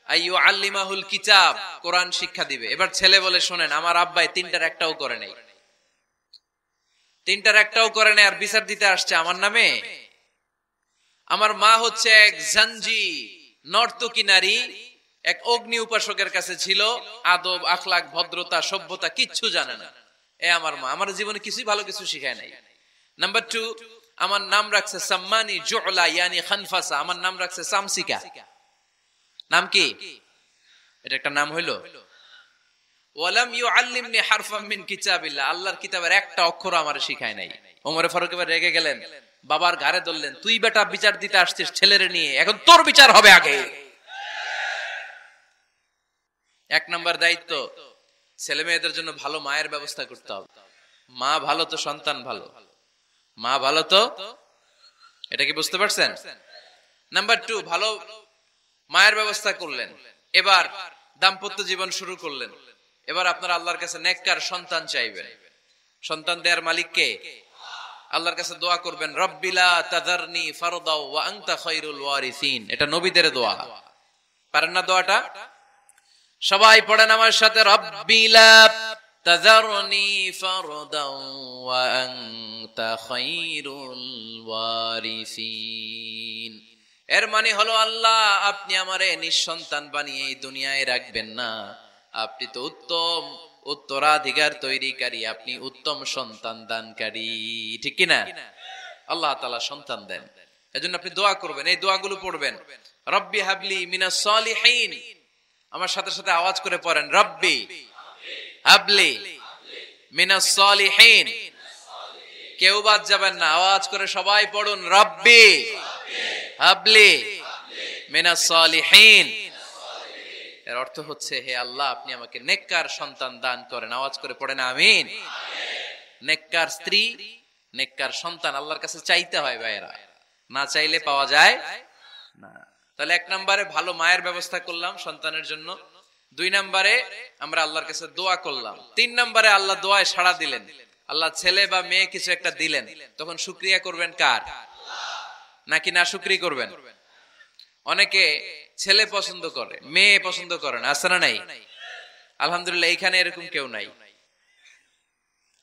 আইয়ুআল্লিমাহুল কিতাব, কোরআন শিক্ষা দিবে। এবার ছেলে বলে, শোনেন, আমার আব্বাই তিনটার একটাও করে নাই, আর বিচার দিতে আসছে আমার নামে। আমার মা হচ্ছে এক জাঞ্জি, নর্তকী নারী, এক অগ্নি উপাসকের কাছে ছিল, আদব, আখলাক, ভদ্রতা, সভ্যতা কিচ্ছু জানে না। আমার মা আমার জীবনে কিছুই ভালো কিছু শিখায় নাই। নাম্বার 2, আমার নাম রাখছে সাম্মানি জুলা, ইয়ানি খানফাসা, আমার নাম রাখছে সামসিকা। নাম কি? এটা একটা নাম হইলো? ওয়ালাম ইউআল্লিমনি হারফাম মিন কিতাবিল্লাহ, আল্লাহর কিতাবের একটা অক্ষর আমারে শিখায় নাই। ওমরে ফারুক এবার রেগে গেলেন, বাবার ঘাড়ে ধরলেন, তুই বেটা বিচার দিতে আসছিস ছেলেরে নিয়ে, এখন তোর বিচার হবে আগে। 1 নাম্বার দায়িত্ব, ছেলে মেয়েদের জন্য ভালো মায়ের ব্যবস্থা করতে হবে। মা ভালো তো সন্তান ভালো, মা ভালো তো, এটা কি বুঝতে পারছেন? নাম্বার 2, ভালো মায়ের ব্যবস্থা করলেন, এবার দাম্পত্য জীবন শুরু করলেন। এবার আপনারা আল্লাহর কাছে নেককার সন্তান চাইবেন। সন্তান দেওয়ার মালিক কে? আল্লাহর কাছে দোয়া করবেন, রব্বিলা তাযারনি ফারদাও ওয়া আনতা খায়রুল ওয়ারিসিন। এটা নবীদের দোয়া, পারেন না দোয়াটা? সবাই পড়েন আমার সাথে, রব্বিলা তাযারনি ফারদান ওয়া আনতা খায়রুল ওয়ারিসিন। এর মানে হলো আল্লাহ আপনি আমারে নিঃসন্তান বানিয়ে এই দুনিয়ায় রাখবেন না, আপনি তো উত্তম উত্তরাধিকার তৈরিকারী, আপনি উত্তম সন্তান দানকারী, ঠিক কিনা? আল্লাহ তাআলা সন্তান দেন, এজন্য আপনি দোয়া করবেন, এই দোয়াগুলো পড়বেন। রব্বি হাবলি মিনাস সালিহিন, আমার সাথে সাথে আওয়াজ করে পড়েন, রব্বি হাবলি মিনাস সালিহিন। কেউ বাদ যাবেন না, আওয়াজ করে সবাই পড়ুন, রব্বি হাবলি মিনাস সালিহিন। এর অর্থ হচ্ছে, হে আল্লাহ আপনি আমাকে নেককার সন্তান দান করেন। আওয়াজ করে পড়েন আমিন। নেককার স্ত্রী, নেককার সন্তান আল্লাহর কাছে চাইতে হয় ভাইয়েরা, না চাইলে পাওয়া যায় না। তাহলে 1 নম্বরে ভালো মায়ের ব্যবস্থা করলাম সন্তানের জন্য, 2 নম্বরে আমরা আল্লাহর কাছে দোয়া করলাম, 3 নম্বরে আল্লাহ দোয়ায় সাড়া দিলেন, আল্লাহ ছেলে বা মেয়ে কিছু একটা দিলেন, তখন শুকরিয়া করবেন কার? নাকি না শুকরি করবেন? অনেকে ছেলে পছন্দ করে, মেয়ে পছন্দ করে না, আছে না নাই? আলহামদুলিল্লাহ এইখানে এরকম কেউ নাই।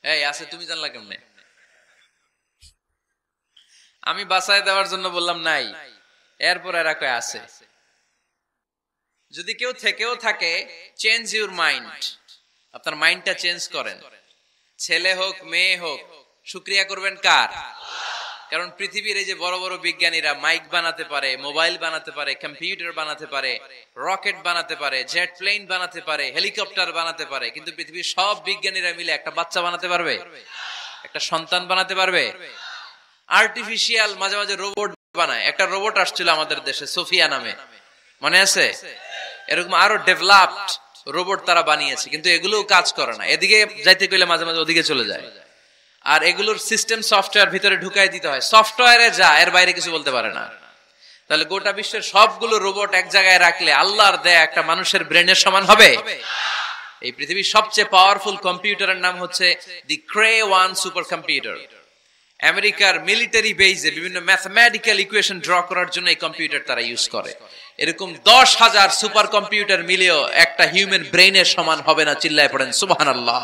এই আছে, তুমি জানলা কেমনে? আমি বাঁচায় দেওয়ার জন্য বললাম নাই, এরপর এরা কয় আছে। যদি কেউ থেকেও থাকে, চেঞ্জ ইউর মাইন্ড, আপনার মাইন্ডটা চেঞ্জ করেন। ছেলে হোক মেয়ে হোক, শুকরিয়া করবেন কার? কারণ পৃথিবীর এই যে বড় বড় বিজ্ঞানীরা মাইক বানাতে পারে, মোবাইল বানাতে পারে, কম্পিউটার বানাতে পারে, রকেট বানাতে পারে, জেট প্লেন বানাতে পারে, হেলিকপ্টার বানাতে পারে, কিন্তু পৃথিবীর সব বিজ্ঞানীরা মিলে একটা বাচ্চা বানাতে পারবে? একটা সন্তান বানাতে পারবে? আর্টিফিশিয়াল মাঝে মাঝে রোবট বানায়। একটা রোবট আসছিল আমাদের দেশে, সোফিয়া নামে, মনে আছে? এরকম আরো ডেভেলপড রোবট তারা বানিয়েছে, কিন্তু এগুলোও কাজ করে না। এদিকে যাইতে গেলে মাঝে মাঝে ওদিকে চলে যায়। আর এগুলোর সিস্টেম সফটওয়্যার ভিতরে ঢুকাই দিতে হয়, সফটওয়্যারে যা, এর বাইরে কিছু বলতে পারে না। তাহলে গোটা বিশ্বের সবগুলো রোবট এক জায়গায় রাখলে আল্লাহর দেয়া একটা মানুষের ব্রেনের সমান হবে? এই পৃথিবীর সবচেয়ে পাওয়ারফুল কম্পিউটারের নাম হচ্ছে দি ক্রে 1 সুপার কম্পিউটার। আমেরিকার মিলিটারি বেজে বিভিন্ন ম্যাথমেটিক্যাল ইকুয়েশন ড্র করার জন্য এই কম্পিউটার তারা ইউজ করে। এরকম 10,000 সুপার কম্পিউটার মিলেও একটা হিউম্যান ব্রেইনের সমান হবে না। চিল্লায় পড়েন সুবহানাল্লাহ।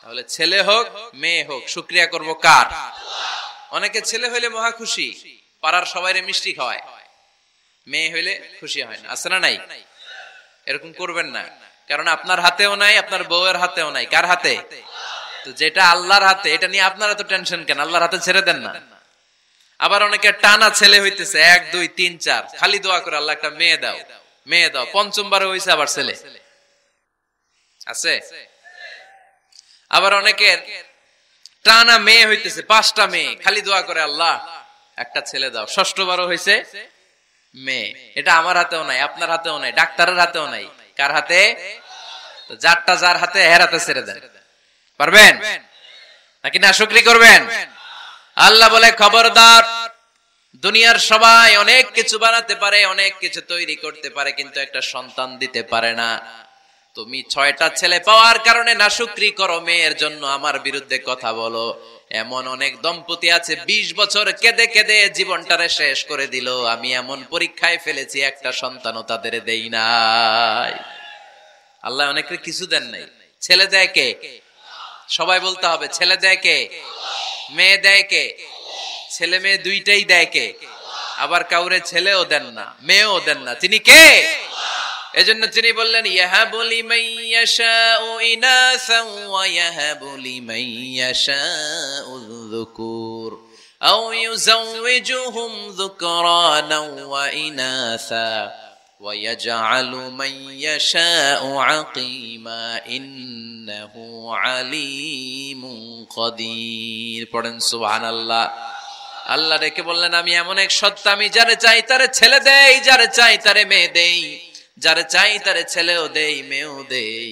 তাহলে ছেলে হোক মেয়ে হোক, শুকরিয়া করব কার? অনেকে ছেলে হইলে মহা খুশি, পাড়ার সবাইরে মিষ্টি খাওয়ায়, মেয়ে হইলে খুশি হয় না, আছে না নাই? এরকম করবেন না, কারণ আপনার হাতেও নাই, আপনার বউয়ের হাতেও নাই। কার হাতে? তো যেটা আল্লাহর হাতে, এটা নিয়ে আপনারা তো টেনশন কেন? আল্লাহর হাতে ছেড়ে দেন না। আবার অনেকে টানা ছেলে হইতেছে 1 2 3 4, খালি দোয়া করে আল্লাহ একটা মেয়ে দাও, মেয়ে দাও। 5ম হইছে আবার ছেলে আছে। আবার অনেকের টানা মেয়ে হইতেছে 5টা মেয়ে, খালি দোয়া করে আল্লাহ একটা ছেলে দাও। 6বার হইছে মেয়ে। এটা আমার হাতেও নাই, আপনার হাতেও নাই, ডাক্তারের হাতেও নাই। কার হাতে? তো যারটা যার হাতে, এর হাতে ছেড়ে দেন। পারবেন নাকি না শুকরি করবেন? আল্লাহ বলে খবরদার, দুনিয়ার সবাই অনেক কিছু বানাতে পারে, অনেক কিছু তৈরি করতে পারে, কিন্তু একটা সন্তান দিতে পারে না। তুমি 6টা ছেলে পাওয়ার কারণে না শুকরি করো, মেয়ের জন্য আমার বিরুদ্ধে কথা বলো। এমন অনেক দম্পতি আছে 20 বছর কেঁদে কেঁদে জীবনটারে শেষ করে দিল। আমি এমন পরীক্ষায় ফেলেছি, একটা সন্তানও তাদের দেই নাই। আল্লাহ অনেকে কিছু দেন নাই। ছেলে দেয় কে? সবাই বলতে হবে, ছেলে দেয় কে? মেয়ে দেয় কে? ছেলে মেয়ে দুইটাই দেয় কে? আবার কাউরে ছেলেও দেন না, মেয়েও দেন না, তিনি কে? এজন্য তিনি বললেন, ইয়াহাবু লিমান ইয়াশাউ ইনাসান ওয়া ইয়াহাবু লিমান ইয়াশাউ যুকুর আও ইউযাওয়িজুহুম যুকরানান ওয়া ইনাসা ওয়া ইয়াজআলু মান ইয়াশাউ আকিমা ইন্নাহু আলীমুন কাদির। পড়েন সুবহানাল্লাহ। আল্লাহ ডেকে বললেন, আমি এমন এক সত্তা, আমি যারে চাই তারে ছেলে দেই, যারে চাই তারে মেয়ে দেই, যারে চাই তারে ছেলেও দেই, মেয়েও দেই।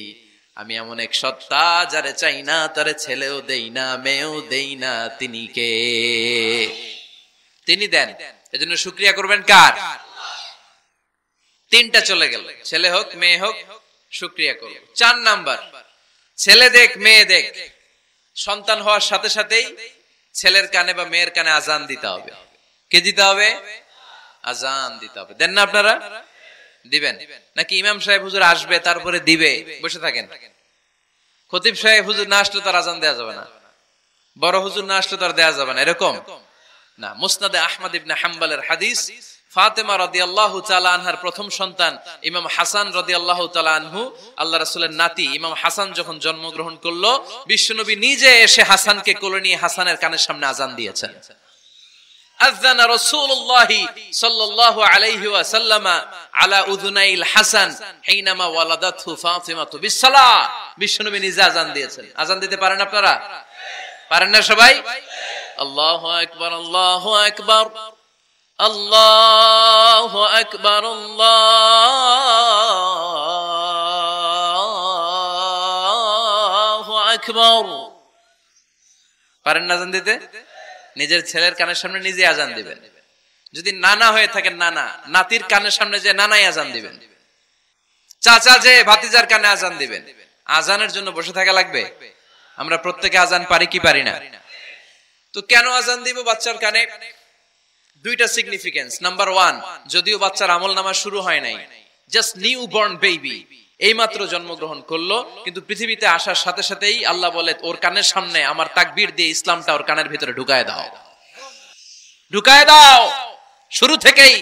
আমি এমন এক সত্তা, যারে চাই না তারে ছেলেও দেই না, মেয়েও দেই না। তিনি কে? তিনি দেন। এজন্য শুকরিয়া করবেন কার? 3টা চলে গেল, ছেলে হোক মেয়ে হোক, শুকরিয়া করব। 4 নাম্বার, ছেলে দেখ মেয়ে দেখ, সন্তান হওয়ার সাথে সাথেই ছেলের কানে বা মেয়ের কানে আজান দিতে হবে। কে দিতে হবে? আজান দিতে হবে। দেন না আপনারা? দিবেন নাকি ইমাম সাহেব হুজুর আসবে তারপরে দিবে? বসে থাকেন। খতিব সাহেব হুজুর না আসলে তার আজান দেয়া যাবে না, বড় হুজুর না আসলে তার দেয়া যাবে না, এরকম না। মুসনাদে আহমদ ইবনে হাম্বলের হাদিস, ফাতেমা রাদিয়াল্লাহু তাআলা আনহার প্রথম সন্তান ইমাম হাসান রাদিয়াল্লাহু তাআলা আনহু, আল্লাহ রাসূলের নাতি ইমাম হাসান যখন জন্মগ্রহণ করলো, বিশ্বনবী নিজে এসে হাসানকে কোলে নিয়ে হাসানের কানের সামনে আজান দিয়েছেন। আযানা রাসূলুল্লাহ সাল্লাল্লাহু আলাইহি ওয়াসাল্লাম আলা উযুনাইল হাসান হিনামা ওয়ালাদাতহু ফাতিমাতু বিসসালাহ। বিশ্বনবী নিজে আজান দিয়েছেন। আজান দিতে পারেন আপনারা? পারেন না সবাই? আল্লাহু আকবার, আল্লাহু আকবার, আল্লাহু আকবার, আল্লাহু আকবার। পারেন না আজান দিতে? নিজের ছেলের কানের সামনে নিজে আজান দিবেন। যদি নানা হয়ে থাকেন, নানা নাতির কানের সামনে যে নানাই আজান দিবেন, চাচা যে ভাতিজার কানে আজান দিবেন। আজানের জন্য বসে থাকা লাগবে? আমরা প্রত্যেকে আজান পারি কি পারি না? তো কেন আজান দিব বাচ্চার কানে? দুইটা সিগনিফিকেন্স। নাম্বার ওয়ান, যদিও বাচ্চার আমল নামা শুরু হয় নাই, জাস্ট নিউ বর্ন বেবি, এইমাত্র জন্মগ্রহণ করলো, কিন্তু পৃথিবীতে আসার সাথে সাথেই আল্লাহ বলে ওর কানের সামনে আমার তাকবীর দিয়ে ইসলামটা ওর কানের ভিতরে ঢুকায় দাও, ঢুকায় দাও। শুরু থেকেই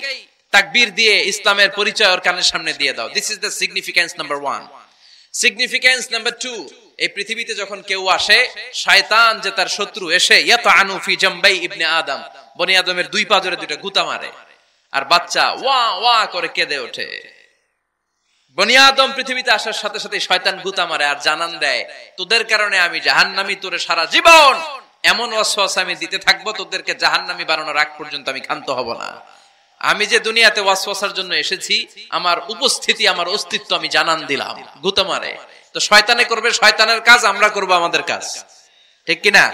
তাকবীর দিয়ে ইসলামের পরিচয় ওর কানের সামনে দিয়ে দাও। This is the significance number one. Significance number two, এই পৃথিবীতে যখন কেউ আসে, শয়তান যে তার শত্রু, এসে ইয়াতানু ফি জামবাই ইবনে আদম, বনি আদমের দুই পা ধরে দুইটা গুতা মারে, আর বাচ্চা ওয়া ওয়া করে কেঁদে ওঠে। বনি আদম পৃথিবীতে আসার সাথে সাথে শয়তান গুতা মারে আর জানান দেয়, তোদের কারণে আমি জাহান্নামী, তোরে সারা জীবন এমন ওয়াসওয়াসা আমি দিতে থাকবো, তোদেরকে জাহান্নামী বানানোর আগ পর্যন্ত আমি ক্ষান্ত হব না। আমি যে দুনিয়াতে ওয়াসওয়াসার জন্য এসেছি, আমার উপস্থিতি, আমার অস্তিত্ব আমি জানান দিলাম। গুতা মারে। তো শয়তানে করবে শয়তানের কাজ, আমরা করব আমাদের কাজ, ঠিক কিনা?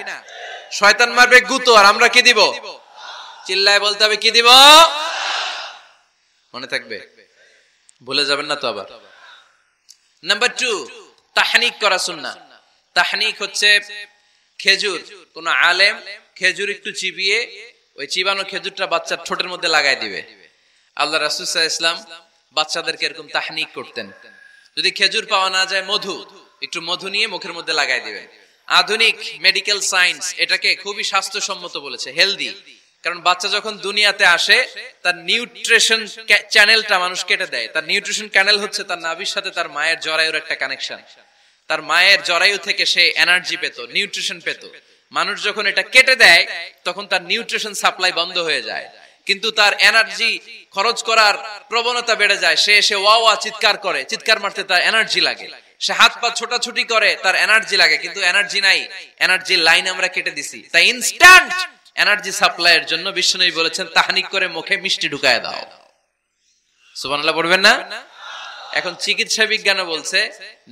শয়তান মারবে গুতো, আর আমরা কি দিব? চিল্লায় বলতে হবে কি দিব? মনে থাকবে, ভুলে যাবেন না তো আবার। নাম্বার টু, তাহনিক করা সুন্নাহ। তাহনিক হচ্ছে খেজুর, কোন আলেম খেজুর একটু চিবিয়ে ওই চিবানো খেজুরটা বাচ্চার ঠোঁটের মধ্যে লাগাই দিবে। আল্লাহ রাসূল সাল্লাল্লাহু আলাইহি ওয়াসাল্লাম বাচ্চাদেরকে এরকম তাহনিক করতেন। যদি খেজুর পাওয়া না যায়, মধু, একটু মধু নিয়ে মুখের মধ্যে লাগাই দিবেন। আধুনিক মেডিকেল সায়েন্স এটাকে খুবই স্বাস্থ্যসম্মত বলেছে, হেলদি। কারণ বাচ্চা যখন দুনিয়াতে আসে, তার নিউট্রিশন চ্যানেলটা মানুষ কেটে দেয়। তার নিউট্রিশন চ্যানেল হচ্ছে তার নাভির সাথে তার মায়ের জরায়ুর একটা কানেকশন। তার মায়ের জরায়ু থেকে সে এনার্জি পেত, নিউট্রিশন পেত। মানুষ যখন এটা কেটে দেয়, তখন তার নিউট্রিশন সাপ্লাই বন্ধ হয়ে যায়, কিন্তু তার এনার্জি খরচ করার প্রবণতা বেড়ে যায়। সে এসে ওয়া ওয়া চিৎকার করে, চিৎকার মারতে তার এনার্জি লাগে। সে হাত পা ছোটাছুটি করে, তার এনার্জি লাগে, কিন্তু এনার্জি নাই, এনার্জি লাইন আমরা কেটে দিছি। তাই ইনস্ট্যান্ট এনার্জি সাপ্লাইয়ের জন্য বিশ্বনবী বলেছেন, তাহনিক করে মুখে মিষ্টি ঢুকায় দাও। সুবহানাল্লাহ পড়বেন না? এখন চিকিৎসা বিজ্ঞানও বলছে,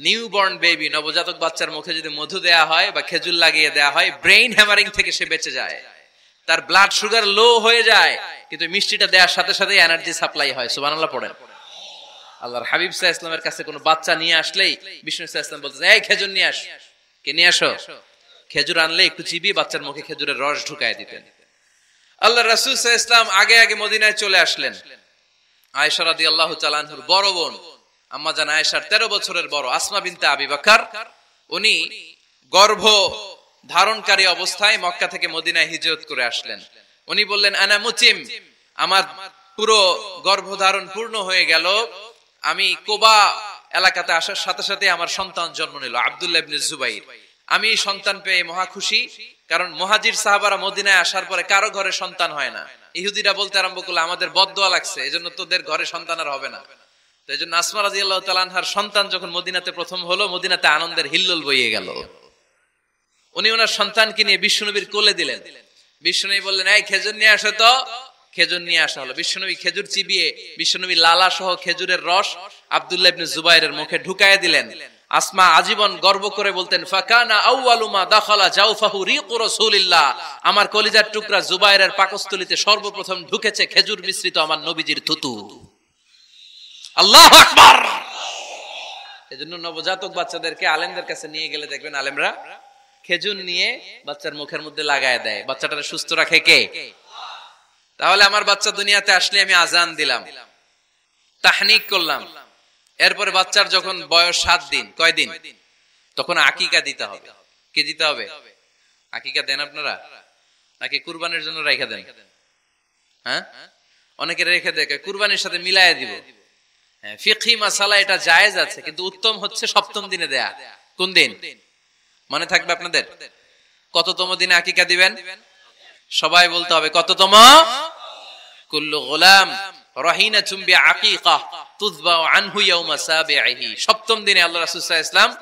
নিউ বর্ন বেবি, নবজাতক বাচ্চার মুখে যদি মধু দেয়া হয় বা খেজুর লাগিয়ে দেয়া হয়, ব্রেইন হ্যামারিং থেকে সে বেঁচে যায়। তার ব্লাড সুগার লো হয়ে যায়, কিন্তু মিষ্টিটা দেওয়ার সাথে সাথে এনার্জি সাপ্লাই হয়। সুবহানাল্লাহ পড়েন। আল্লাহর হাবিব সাল্লাল্লাহু আলাইহি ওয়াসাল্লামের কাছে কোনো বাচ্চা নিয়ে আসলেই বিষ্ণু সাল্লাল্লাহু আলাইহি ওয়াসাল্লাম বলতেন, এই খেজুর নিয়ে আস। কে নিয়ে আসো? খেজুর আনলে একটু চিবিয়ে বাচ্চার মুখে খেজুরের রস ঢুকায় দিতেন। আল্লাহর রাসূল সাল্লাল্লাহু আলাইহি ওয়াসাল্লাম আগে আগে মদিনায় চলে আসলেন। আয়েশা রাদিয়াল্লাহু তাআলা আনহার বড় বোন, আম্মা জান আয়েশার 13 বছরের বড়, আসমা বিনতে আবি বকর, উনি গর্ভ ধারণকারী অবস্থায় মক্কা থেকে মদিনায় হিজরত করে আসলেন। উনি বললেন, আনা মুতিম, আমার পুরো গর্ভধারণ পূর্ণ হয়ে গেল, আমি কোবা এলাকাতে আসার সাথে সাথে আমার সন্তান জন্ম নিল, আব্দুল্লাহ ইবনে জুবাইর। আমি সন্তান পেয়ে মহা খুশি, কারণ মুহাজির সাহাবারা মদিনায় আসার পরে কারো ঘরে সন্তান হয় না। ইহুদিরা বলতে আরম্ভ করলো, আমাদের বদদোয়া লাগছে, এজন্য তোদের ঘরে সন্তান আর হবে না। তো এজন্য আসমা রাদিয়াল্লাহু তাআলা আনহার সন্তান যখন মদিনাতে প্রথম হলো, মদিনাতে আনন্দের হিল্লোল বইয়ে গেল। উনি ওনার সন্তানকে নিয়ে বিশ্বনবীর কোলে দিলেন। বিশ্বনবী বললেন, এই খেজুর নিয়ে আসো তো। খেজুর নিয়ে আসা হলো। বিশ্বনবী খেজুর চিবিয়ে বিশ্বনবী লালা সহ খেজুরের রস আব্দুল্লাহ ইবনে জুবাইরের মুখে ঢুকায় দিলেন। আসমা আজীবন গর্ব করে বলতেন, ফাকানা আউয়ালু মা দাখালা জাওফাহু রিকু রাসূলিল্লাহ, আমার কলিজার টুকরা জুবাইরের পাকস্থলীতে সর্বপ্রথম ঢুকেছে খেজুর মিশ্রিত আমার নবীজির থুতু। আল্লাহু আকবার। এজন্য নবজাতক বাচ্চাদেরকে আলেমদের কাছে নিয়ে গেলে দেখবেন আলেমরা খেজুর নিয়ে বাচ্চার মুখের মধ্যে লাগায় দেয়। বাচ্চাটাকে সুস্থ রাখে কে? তাহলে আমার বাচ্চা দুনিয়াতে আসলে আমি আজান দিলাম, তাহনিক করলাম, এরপরে বাচ্চার যখন বয়স 7 দিন, কয় দিন? তখন আকিকা দিতে হবে। কি দিতে হবে? আকিকা দেন আপনারা নাকি কুরবানির জন্য রেখে দেন? হ্যাঁ, অনেকে রেখে দেয় কুরবানির সাথে মিলাইয়া দিব। হ্যাঁ, ফিকহি মাসালা এটা জায়েজ আছে, কিন্তু উত্তম হচ্ছে সপ্তম দিনে দেয়া। কোন দিন মনে থাকবে আপনাদের? কততম দিনে আকিকা দিবেন? সবাই বলতে হবে কততম? কুল্লু গোলাম রাহিনাতুম বিআকিকা তুযবাউ আনহু ইয়াউমা সাবিহি। সপ্তম দিনে আল্লাহ রাসূল সাল্লাল্লাহু আলাইহি ওয়াসাল্লাম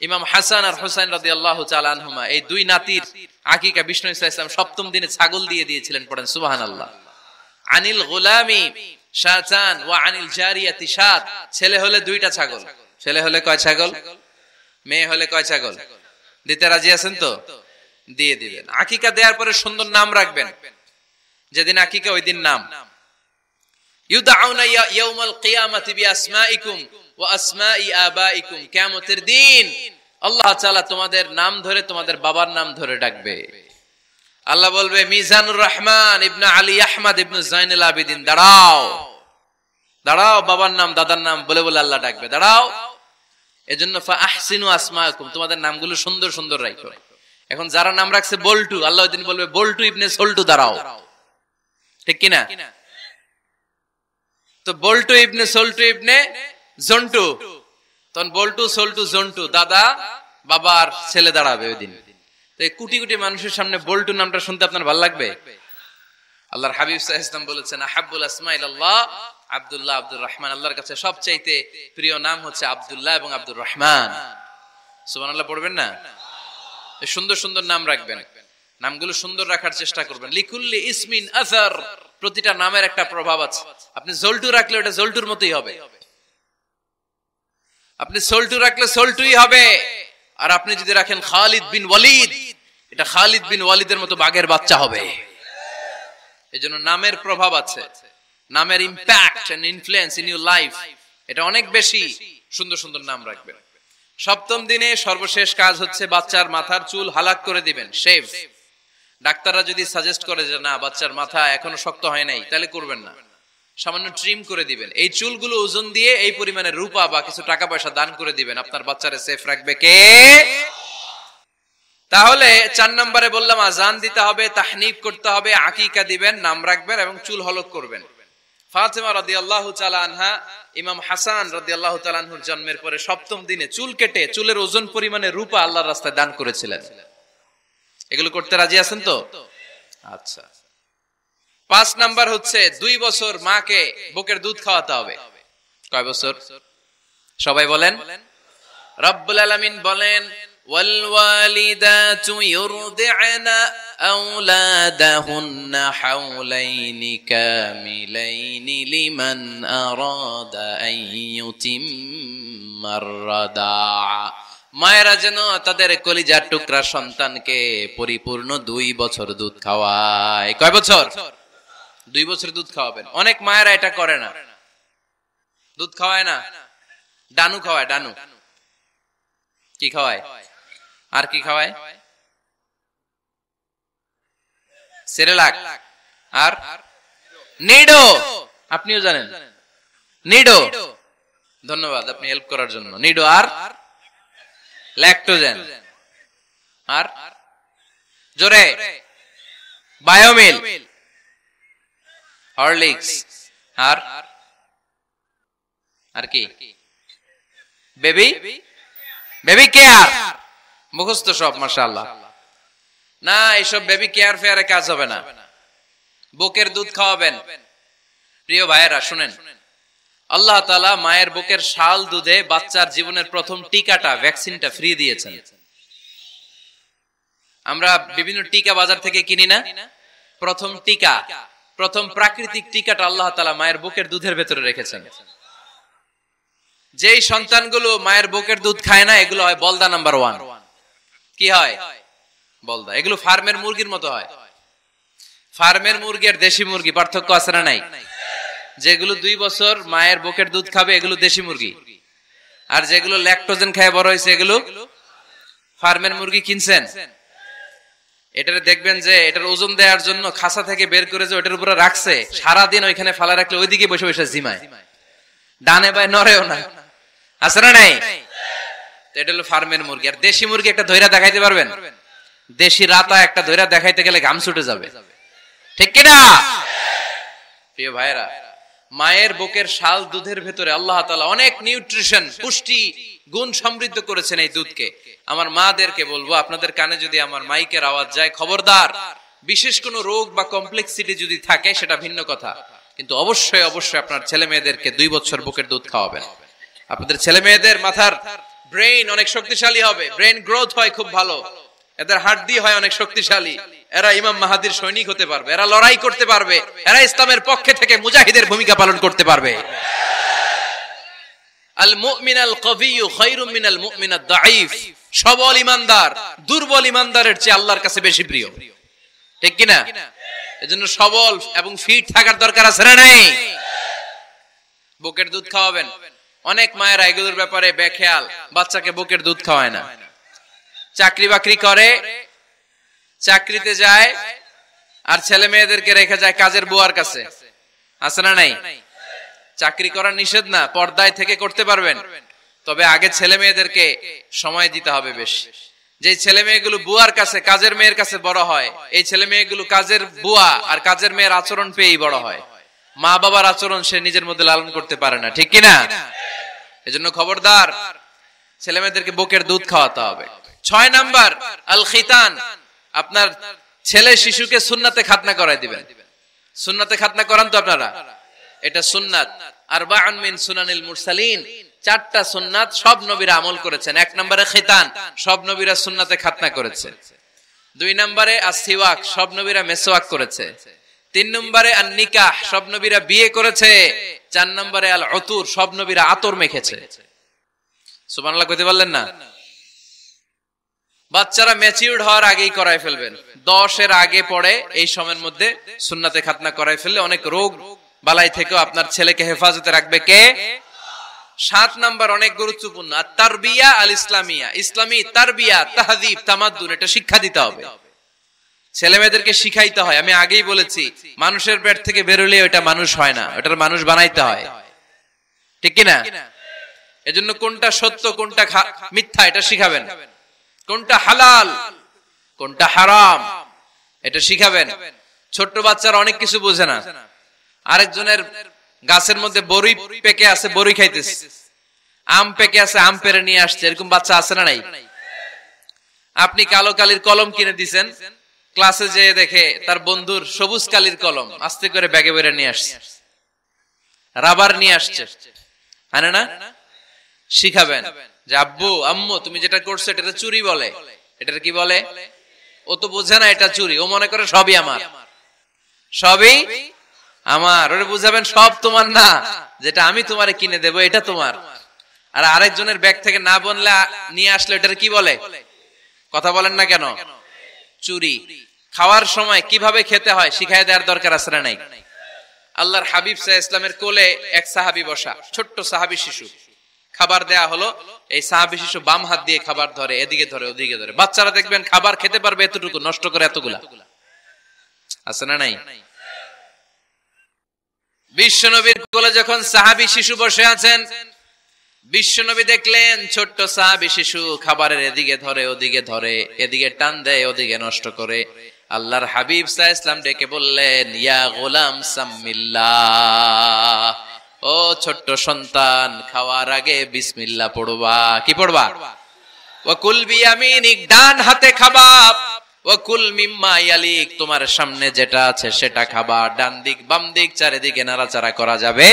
ইমাম হাসান আর হুসাইন রাদিয়াল্লাহু তাআলা আনহুমা এই দুই নাতির আকিকা বিষ্ণু সাল্লাল্লাহু আলাইহি ওয়াসাল্লাম সপ্তম দিনে ছাগল দিয়ে দিয়েছিলেন। পড়েন সুবহানাল্লাহ। আনিল গোলামি শাতান ওয়া আনিল জারিয়াতি শাত। ছেলে হলে দুইটা ছাগল। ছেলে হলে কয় ছাগল? মেয়ে হলে কয় ছাগল? দিতে রাজি আছেন তো? দিয়ে দিবেন। আকিকা দেওয়ার পরে সুন্দর নাম রাখবেন। যেদিন আকিকা ওই দিন নাম। ইউদাউনা ইয়াউমাল কিয়ামাতি বিআসমাইকুম ওয়া আসমাই আবাইকুম। কিয়ামতের দিন আল্লাহ তাআলা তোমাদের নাম ধরে তোমাদের বাবার নাম ধরে ডাকবে। আল্লাহ বলবে মিজানুর রহমান ইবনে আলী আহমদ ইবনে জাইনুল আবিদিন, দাঁড়াও দাঁড়াও, বাবার নাম দাদার নাম বলে বলে আল্লাহ ডাকবে, দাঁড়াও। এজন্য ফা আহসিনু আসমাকুম, তোমাদের নামগুলো সুন্দর সুন্দর রাখো। এখন যারা নাম রাখছে বল্টু, আল্লাহ ওই দিন বলবে বল্টু ইবনে সল্টু, দাঁড়াও। ঠিক কিনা? তো বল্টু ইবনে সল্টু ইবনে জন্টু, তখন বল্টু সল্টু জন্টু, দাদা বাবার ছেলে দাঁড়াবে ওই দিন। তো এই কোটি কোটি মানুষের সামনে বল্টু নামটা শুনতে আপনার ভালো লাগবে? আল্লাহর হাবিব সাল্লাল্লাহু আলাইহি ওয়াসাল্লাম বলেছেন আহাব্বুল আসমা ইলাল্লাহ আব্দুল্লাহ আব্দুর রহমান। আল্লাহর কাছে সবচাইতে প্রিয় নাম হচ্ছে আব্দুল্লাহ এবং আব্দুর রহমান। সুবহানাল্লাহ পড়বেন না? সুন্দর সুন্দর নাম রাখবেন, নামগুলো সুন্দর রাখার চেষ্টা করবেন। লিকুল্লি ইসমিন আসার, প্রতিটা নামের একটা প্রভাব আছে। আপনি জল্টু রাখলে ওটা জল্টুর মতোই হবে, আপনি সল্টু রাখলে সল্টুই হবে। আর আপনি যদি রাখেন খালিদ বিন ওয়ালিদ, এটা খালিদ বিন ওয়ালিদের মতো বাঘের বাচ্চা হবে। এজন্য নামের প্রভাব আছে, নামের impact and influence in your life এটা অনেক বেশি। সুন্দর সুন্দর নাম রাখবেন। সপ্তম দিনে সর্বশেষ কাজ হচ্ছে বাচ্চার মাথার চুল হালাক করে দিবেন, শেভ। ডাক্তাররা যদি সাজেস্ট করে যে না বাচ্চার মাথা এখনো শক্ত হয় নাই, তাহলে করবেন না, সামান্য ট্রিম করে দিবেন। এই চুলগুলো ওজন দিয়ে এই পরিমাণে রূপা বা কিছু টাকা পয়সা দান করে দিবেন। আপনার বাচ্চারে সেফ রাখবে কে? তাহলে 4 নম্বরে বললাম আজান দিতে হবে, তাহনিফ করতে হবে, আকিকা দিবেন, নাম রাখবেন এবং চুল হলক করবেন। ফাতেমা রাদিয়াল্লাহু তাআলা আনহা ইমাম হাসান রাদিয়াল্লাহু তাআলা আনহুর জন্মের পরে সপ্তম দিনে চুল কেটে চুলের ওজন পরিমাণে রূপা আল্লাহর রাস্তায় দান করেছিলেন। এগুলো করতে রাজি আছেন তো? আচ্ছা। 5 নাম্বার হচ্ছে 2 বছর মাকে বুকের দুধ খাওয়াতে হবে। কয় বছর? সবাই বলেন। রব্বুল আলামিন বলেন ওয়াল ওয়ালিদাতু ইউরদি'না আওলাদাহুন্না হাওলাইনি কামিলাইনি লিমান আরাদা আন ইউতিম্মার রাদা'a। মায়েরা যেন তাদের কলিজার টুকরা সন্তানকে পরিপূর্ণ 2 বছর দুধ খাওয়ায়। কয় বছর? 2 বছর দুধ খাওয়াবেন। অনেক মায়েরা এটা করে না, দুধ খাওয়ায় না, ডানু খাওয়ায়। ডানু কি খাওয়ায়? আর কি খাওয়ায়? সেরেলাক আর নিডো। আপনিও জানেন নিডো? ধন্যবাদ আপনি হেল্প করার জন্য। নিডো আর ল্যাকটোজেন আর জোরে বায়োমিল, হরলিক্স আর কি? Baby care. মুখস্থ সব মাশাআল্লাহ। না এইসব বেবি কেয়ার ফেয়ারে কাজ হবে না। বুকের দুধ খাওয়াবেন। প্রিয় ভাইয়েরা শুনেন, আল্লাহ তাআলা মায়ের বুকের শাল দুধে বাচ্চার জীবনের প্রথম টিকাটা, ভ্যাকসিনটা ফ্রি দিয়েছেন। আমরা বিভিন্ন টিকা বাজার থেকে কিনি না? প্রথম টিকা, প্রথম প্রাকৃতিক টিকাটা আল্লাহ তাআলা মায়ের বুকের দুধের ভেতরে রেখেছেন। যেই সন্তানগুলো মায়ের বুকের দুধ খায় না, এগুলো হয় বলদা নাম্বার 1। কি হয়? বলদা। এগুলো ফার্মের মুরগির মতো হয়। ফার্মের মুরগি আর দেশি মুরগি পার্থক্য আছে না নাই? যেগুলো 2 বছর মায়ের বুকের দুধ খাবে এগুলো দেশি মুরগি, আর যেগুলো ল্যাকটোজেন খায় বড় হয়েছে এগুলো ফার্মের মুরগি। কিনছেন? এটারে দেখবেন যে এটার ওজন দেওয়ার জন্য খাসা থেকে বের করে যে ওটার উপরে রাখছে, সারাদিন ওইখানে ফালা রাখলে ওইদিকে বসে বসে জিমায়, ডানে বায়ে নড়েও না। আছে না নাই? এটা হলো ফার্মের মুরগি। আর দেশি মুরগি একটা ধইরা দেখাইতে পারবেন? দেশি রাতা একটা ধইরা দেখাইতে গেলে ঘাম ছুটে যাবে, ঠিক কিনা? প্রিয় ভাইরা, মায়ের বুকের শাল দুধের ভেতরে আল্লাহ তাআলা অনেক নিউট্রিশন, পুষ্টি গুণ সমৃদ্ধ করেছেন এই দুধকে। আমার মাদেরকে বলবো, আপনাদের কানে যদি আমার মাইকের আওয়াজ যায়, খবরদার, বিশেষ কোনো রোগ বা কমপ্লেক্সিটি যদি থাকে সেটা ভিন্ন কথা, কিন্তু অবশ্যই অবশ্যই আপনার ছেলে মেয়েদেরকে 2 বছর বুকের দুধ খাওয়াবেন। আপনাদের ছেলে মেয়েদের মাথার ব্রেইন অনেক শক্তিশালী হবে, ব্রেইন গ্রোথ হয় খুব ভালো, এদের হাড্ডি হয় অনেক শক্তিশালী, এরা ইমাম মাহাদির সৈনিক হতে পারবে, এরা লড়াই করতে পারবে, এরা ইসলামের পক্ষে থেকে মুজাহিদের ভূমিকা পালন করতে পারবে। আল মুমিনাল কবিয়্যু খায়রুম মিনাল মুমিনাদ দাঈফ। সবল ঈমানদার দুর্বল ঈমানদারের চেয়ে আল্লাহর কাছে বেশি প্রিয়, ঠিক কি না? এজন্য সবল এবং ফিট থাকার দরকার আছে না নাই? বুকের দুধ খাওয়াবেন। অনেক মায়েরা এগুলোর ব্যাপারে বেখেয়াল, বাচ্চাকে বুকের দুধ খাওয়ায় না। চাকরি বাকরি করে, চাকরিতে যায়, আর ছেলে মেয়েদেরকে রেখে যায় কাজের বুয়ার কাছে, আছে না নাই? চাকরি করা নিষেধ না, পর্দায় থেকে করতে পারবেন, তবে আগে ছেলে মেয়েদেরকে সময় দিতে হবে বেশি। যে ছেলে মেয়েগুলো বুয়ার কাছে, কাজের মেয়ের কাছে বড় হয়, এই ছেলে মেয়েগুলো কাজের বুয়া আর কাজের মেয়ের আচরণ পেয়েই বড় হয়। মা বাবার আচরণ সে নিজের মধ্যে লালন করতে পারে না, ঠিক কিনা? এজন্য খবরদার, ছেলে মেয়েদেরকে বুকের দুধ খাওয়াতে হবে। 6 নাম্বার আল খিতান। আপনার ছেলে শিশুকে সুন্নাতে খাতনা করাই দিবেন। সুন্নাতে খাতনা করান তো আপনারা? এটা সুন্নাত। আরবাউন মিন সুনানিল মুরসালিন, 4টা সুন্নাত সব নবীরা আমল করেছেন। 1 নম্বরে খিতান, সব নবীরা সুন্নাতে খাতনা করেছে। 2 নম্বরে আসসিওয়াক, সব নবীরা মেসওয়াক করেছে। 3 নম্বরে আন নিকাহ, সব নবীরা বিয়ে করেছে। 4 নম্বরে আল উতুর, সব নবীরা আতর মেখেছে। সুবহানাল্লাহ কইতে পারলেন না? বাচ্চারা ম্যাচিউরড হওয়ার আগেই করায় ফেলবেন। 10 এর আগে পড়ে এই সময়ের মধ্যে সুন্নাতে খাতনা করায় ফেললে অনেক রোগ বালাই থেকেও আপনার ছেলেকে হেফাজতে রাখবে কে? 7 নাম্বার অনেক গুরুত্বপূর্ণ, তারবিয়া আল ইসলামিয়া। ইসলামী তারবিয়া, তাহযীব, তামাদ্দুন, এটা শিক্ষা দিতে হবে। ছেলে মেয়েদেরকে শিখাইতে হয়। আমি আগেই বলেছি, মানুষের পেট থেকে বেরোলে ওটা মানুষ হয় না, ওটার মানুষ বানাইতে হয়, ঠিক কি না? এজন্য কোনটা সত্য কোনটা মিথ্যা এটা শিখাবেন, কোনটা হালাল কোনটা হারাম এটা শিখাবেন। ছোট্ট বাচ্চারা অনেক কিছু বোঝে না। আরেকজনের গাছের মধ্যে বড়ি পেকে আছে, বড়ি খাইতেছে, আম পেকে আছে, আম পেরে নিয়ে আসছে, এরকম বাচ্চা আছে না নাই? আপনি কালো কালির কলম কিনে দিছেন, ক্লাসে যেয়ে দেখে তার বন্ধুর সবুজ কালির কলম, আস্তে করে ব্যাগে বেরে নিয়ে আসছে, রাবার নিয়ে আসছে, আনে না? শিখাবেন যে আব্বু আম্মু তুমি যেটা করছো এটা চুরি বলে। এটা কি বলে? ও তো বোঝে না এটা চুরি, ও মনে করে সবই আমার, সবই আমার। ওরে বুঝাবেন সব তোমার না, যেটা আমি তোমারে কিনে দেবো এটা তোমার। আর আরেকজনের ব্যাগ থেকে না বললে নিয়ে আসলে এটার কি বলে? কথা বলেন না কেন? চুরি। খাওয়ার সময় কিভাবে খেতে হয় শিখাই দেওয়ার দরকার আছে না নাই? আল্লাহর হাবিব সাল্লাল্লাহু আলাইহি ওয়াসাল্লামের কোলে এক সাহাবী বসা, ছোট্ট সাহাবী শিশু, খাবার দেয়া হলো, এই সাহাবী শিশু বাম হাত দিয়ে খাবার ধরে, এদিকে ধরে ওদিকে ধরে। বাচ্চারা দেখবেন খাবার খেতে পারবে এতটুকু, নষ্ট করে এতগুলা, আছে না নাই? বিশ্বনবীর কোলে যখন সাহাবী শিশু বসে আছেন, বিশ্বনবী দেখলেন ছোট্ট সাহাবী শিশু খাবারের এদিকে ধরে ওদিকে ধরে, এদিকে টান দেয় ওদিকে নষ্ট করে। আল্লাহর হাবিব সাল্লাল্লাহু আলাইহি ওয়াসাল্লাম ডেকে বললেন, ইয়া গোলাম সাম্মিল্লাহ, ও ছোট্ট সন্তান, খাওয়ার আগে বিসমিল্লাহ পড়বা। কি পড়বা? ওয়া কুল বিয়ামিনিক, ডান হাতে খাবা, ওয়া কুল মিম্মা ইয়ালিক, তোমার সামনে যেটা আছে সেটা খাবা, ডান দিক বাম দিক চারিদিকে নাড়াচাড়া করা যাবে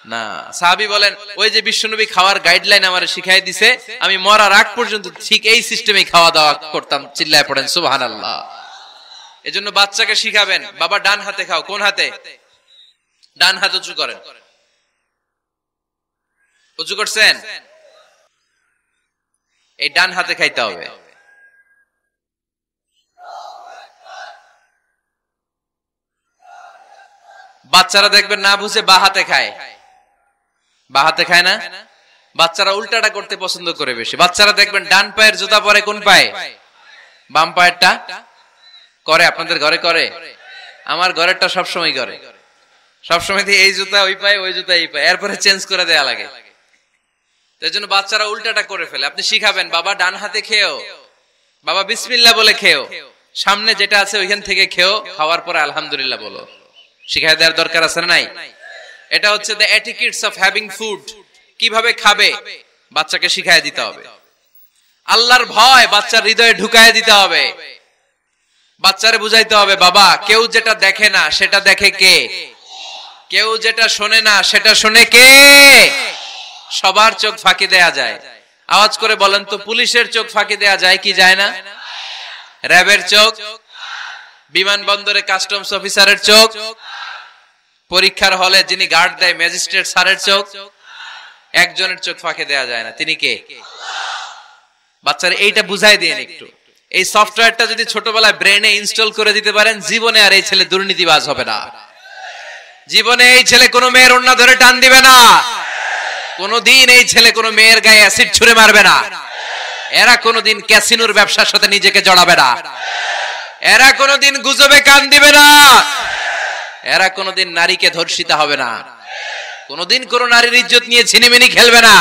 না। সাহাবী বলেন, ওই যে বিশ্বনবী খাওয়ার গাইডলাইন আমারে শিখাই দিছে, আমি মরার আগ পর্যন্ত ঠিক এই সিস্টেমে খাওয়া দাওয়া করতাম। চিল্লায় পড়েন সুবহানাল্লাহ। এজন্য বাচ্চাকে শিখাবেন, বাবা ডান হাতে খাও। কোন হাতে? ডান হাত উঁচু করেন। উঁচু করছেন? এই ডান হাতে খাইতে হবে। বাচ্চারা দেখবেন না বুঝে বা হাতে খায়, বা হাতে খায় না। বাচ্চারা উল্টাটা করতে পছন্দ করে বেশি। বাচ্চারা দেখবেন ডান পায়ের জুতা পরে কোন পায়ে? বাম পায়েরটা করে। আপনাদের ঘরে করে? আমার ঘরেরটা সবসময় করে। সবসময় এই জুতা ওই পায়ে, ওই জুতা এই পায়ে, এরপরে চেঞ্জ করে দেয়া লাগে। এজন্য বাচ্চারা উল্টাটা করে ফেলে। আপনি শিখাবেন বাবা ডান হাতে খেও, বাবা বিসমিল্লাহ বলে খেও, সামনে যেটা আছে ওইখান থেকে খেও, খাওয়ার পরে আলহামদুলিল্লাহ বলো। শিখাই দেওয়ার দরকার আছে না নাই? এটা হচ্ছে the etiquettes of having food. কিভাবে খাবে বাচ্চাকে শিখাই দিতে হবে। আল্লাহর ভয় বাচ্চার হৃদয়ে ঢুকায় দিতে হবে। বাচ্চারে বুঝাইতে হবে বাবা কেউ যেটা দেখে না সেটা দেখে কে, কেউ যেটা শোনে না সেটা শোনে কে। সবার চোখ ফাঁকি দেয়া যায়। আওয়াজ করে বলেন তো, পুলিশের চোখ ফাঁকি দেয়া যায় কি যায় না? র্যাবের চোখ, বিমানবন্দরে কাস্টমস অফিসারের চোখ, পরীক্ষার হলে যিনি গার্ড দেয় ম্যাজিস্ট্রেট স্যারের চোখ, একজনের চোখ ফাঁকি দেয়া যায় না। তিনি কে? বাচ্চারা এইটা বুঝাই দিয়েন একটু। এই সফটওয়্যারটা যদি ছোটবেলায় ব্রেনে ইনস্টল করে দিতে পারেন, জীবনে আর এই ছেলে দুর্নীতিবাজ হবে না। জীবনে এই ছেলে কোনো মেয়ের ওড়না ধরে টান দিবে না। কোনদিন এই ছেলে কোনো মেয়ের গায়ে অ্যাসিড ছুঁড়ে মারবে না। এরা কোনদিন ক্যাসিনোর ব্যবসার সাথে নিজেকে জড়াবে না। এরা কোনদিন গুজবে কান দিবে না। এরা কোনদিন নারীকে ধর্ষিতা হবে না। কোনদিন কোন নারীর ইজ্জত নিয়ে ছিনিমিনি খেলবে না।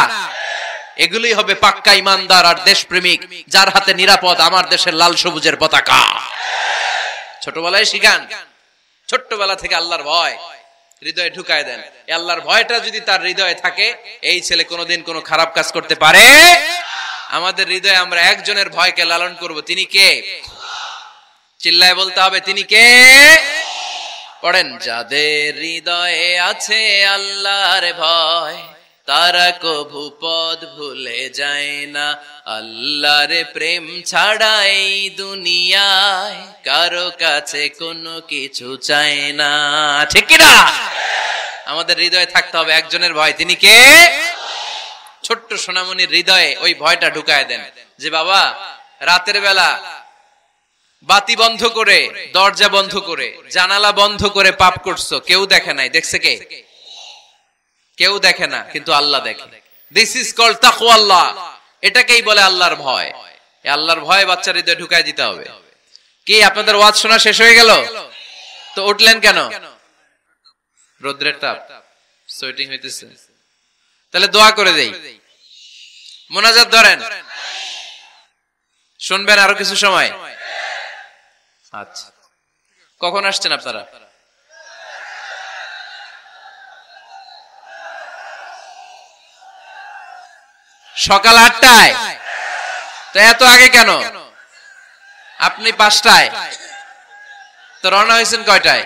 এগুলোই হবে পাক্কা ইমানদার আর দেশপ্রেমিক, যার হাতে নিরাপদ আমার দেশের লাল সবুজের পতাকা। ছোটবেলায় শিখান, ছোট্টবেলা থেকে আল্লাহর ভয় হৃদয়ে ঢুকায় দেন। এই আল্লাহর ভয়টা যদি তার হৃদয়ে থাকে, এই ছেলে কোনোদিন কোনো খারাপ কাজ করতে পারে। আমাদের হৃদয়ে আমরা একজনের ভয়কে লালন করব, তিনি কে? চিল্লায় বলতে হবে, তিনি কে? পড়েন, যাদের হৃদয়ে আছে আল্লাহর ভয়, তারা কভু পথ ভুলে যায় না। আল্লাহর প্রেম ছাড়া এই দুনিয়ায় কারো কাছে কোনো কিছু চায় না। ঠিক কি না? আমাদের হৃদয়ে থাকতে হবে একজনের ভয়, তিনি কে? ছোট্ট সোনামণির হৃদয়ে ওই ভয়টা ঢুকায় দেন যে বাবা রাতের বেলা বাতি বন্ধ করে, দরজা বন্ধ করে, জানালা বন্ধ করে পাপ করছো, কেউ দেখে নাই। দেখছে কে? কেউ দেখে না, কিন্তু আল্লাহ দেখে। দিস ইজ কল্ড তাকওয়াল্লাহ। এটাকেই বলে আল্লাহর ভয়। এই আল্লাহর ভয় বাচ্চার হৃদয়ে ঢুকায় দিতে হবে। কি আপনাদের ওয়াজ শোনা শেষ হয়ে গেল? তো উঠলেন কেন? রোদ্রের তাপ, সোয়েটিং হইতেছে। তাহলে দোয়া করে দেই, মোনাজাত ধরেন, শুনবেন আরো কিছু সময়। আচ্ছা, কখন আসছেন আপনারা? সকাল 8টায়। তো এত আগে কেন? আপনি 5টায়, তো রওনা হয়েছেন কয়টায়?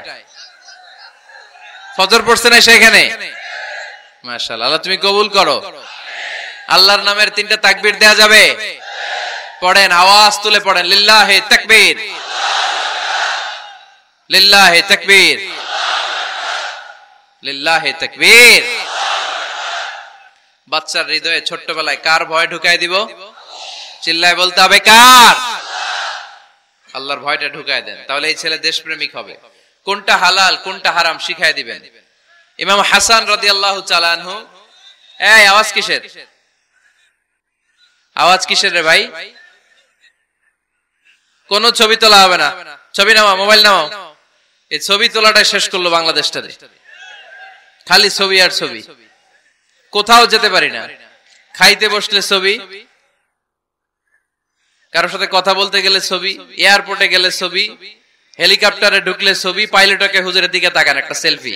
ফজর পড়ছেন সেখানে? মাশাআল্লাহ, আল্লাহ তুমি কবুল করো। আল্লাহর নামের 3টা তাকবীর দেয়া যাবে? পড়েন, আওয়াজ তুলে পড়েন, লিল্লাহি তাকবীর, লিল্লাহি তাকবীর, লিল্লাহি তাকবীর। বাচ্চার হৃদয়ে ছোট্টবেলায় কার ভয় ঢুকায় দিব? চিল্লায় বলতে হবে, কার? আল্লাহর ভয়টা ঢুকায় দেন, তাহলে এই ছেলে দেশপ্রেমিক হবে। কোনটা হালাল কোনটা হারাম শিখায় দিবেন। ইমাম হাসান রাদিয়াল্লাহু তাআলা আনহু, এই আওয়াজ কিসের? আওয়াজ কিসের রে ভাই? কোন ছবি তোলা হবে না। ছবি নামাও, মোবাইল নামাও। এই ছবি তোলাটা শেষ করলো বাংলাদেশটারে। খালি ছবি আর ছবি, কোথাও যেতে পারি না। খাইতে বসলে ছবি, কারোর সাথে কথা বলতে গেলে ছবি, এয়ারপোর্টে গেলে ছবি, হেলিকপ্টারে ঢুকলে ছবি, পাইলটকে হুজুরের দিকে তাকান, একটা সেলফি।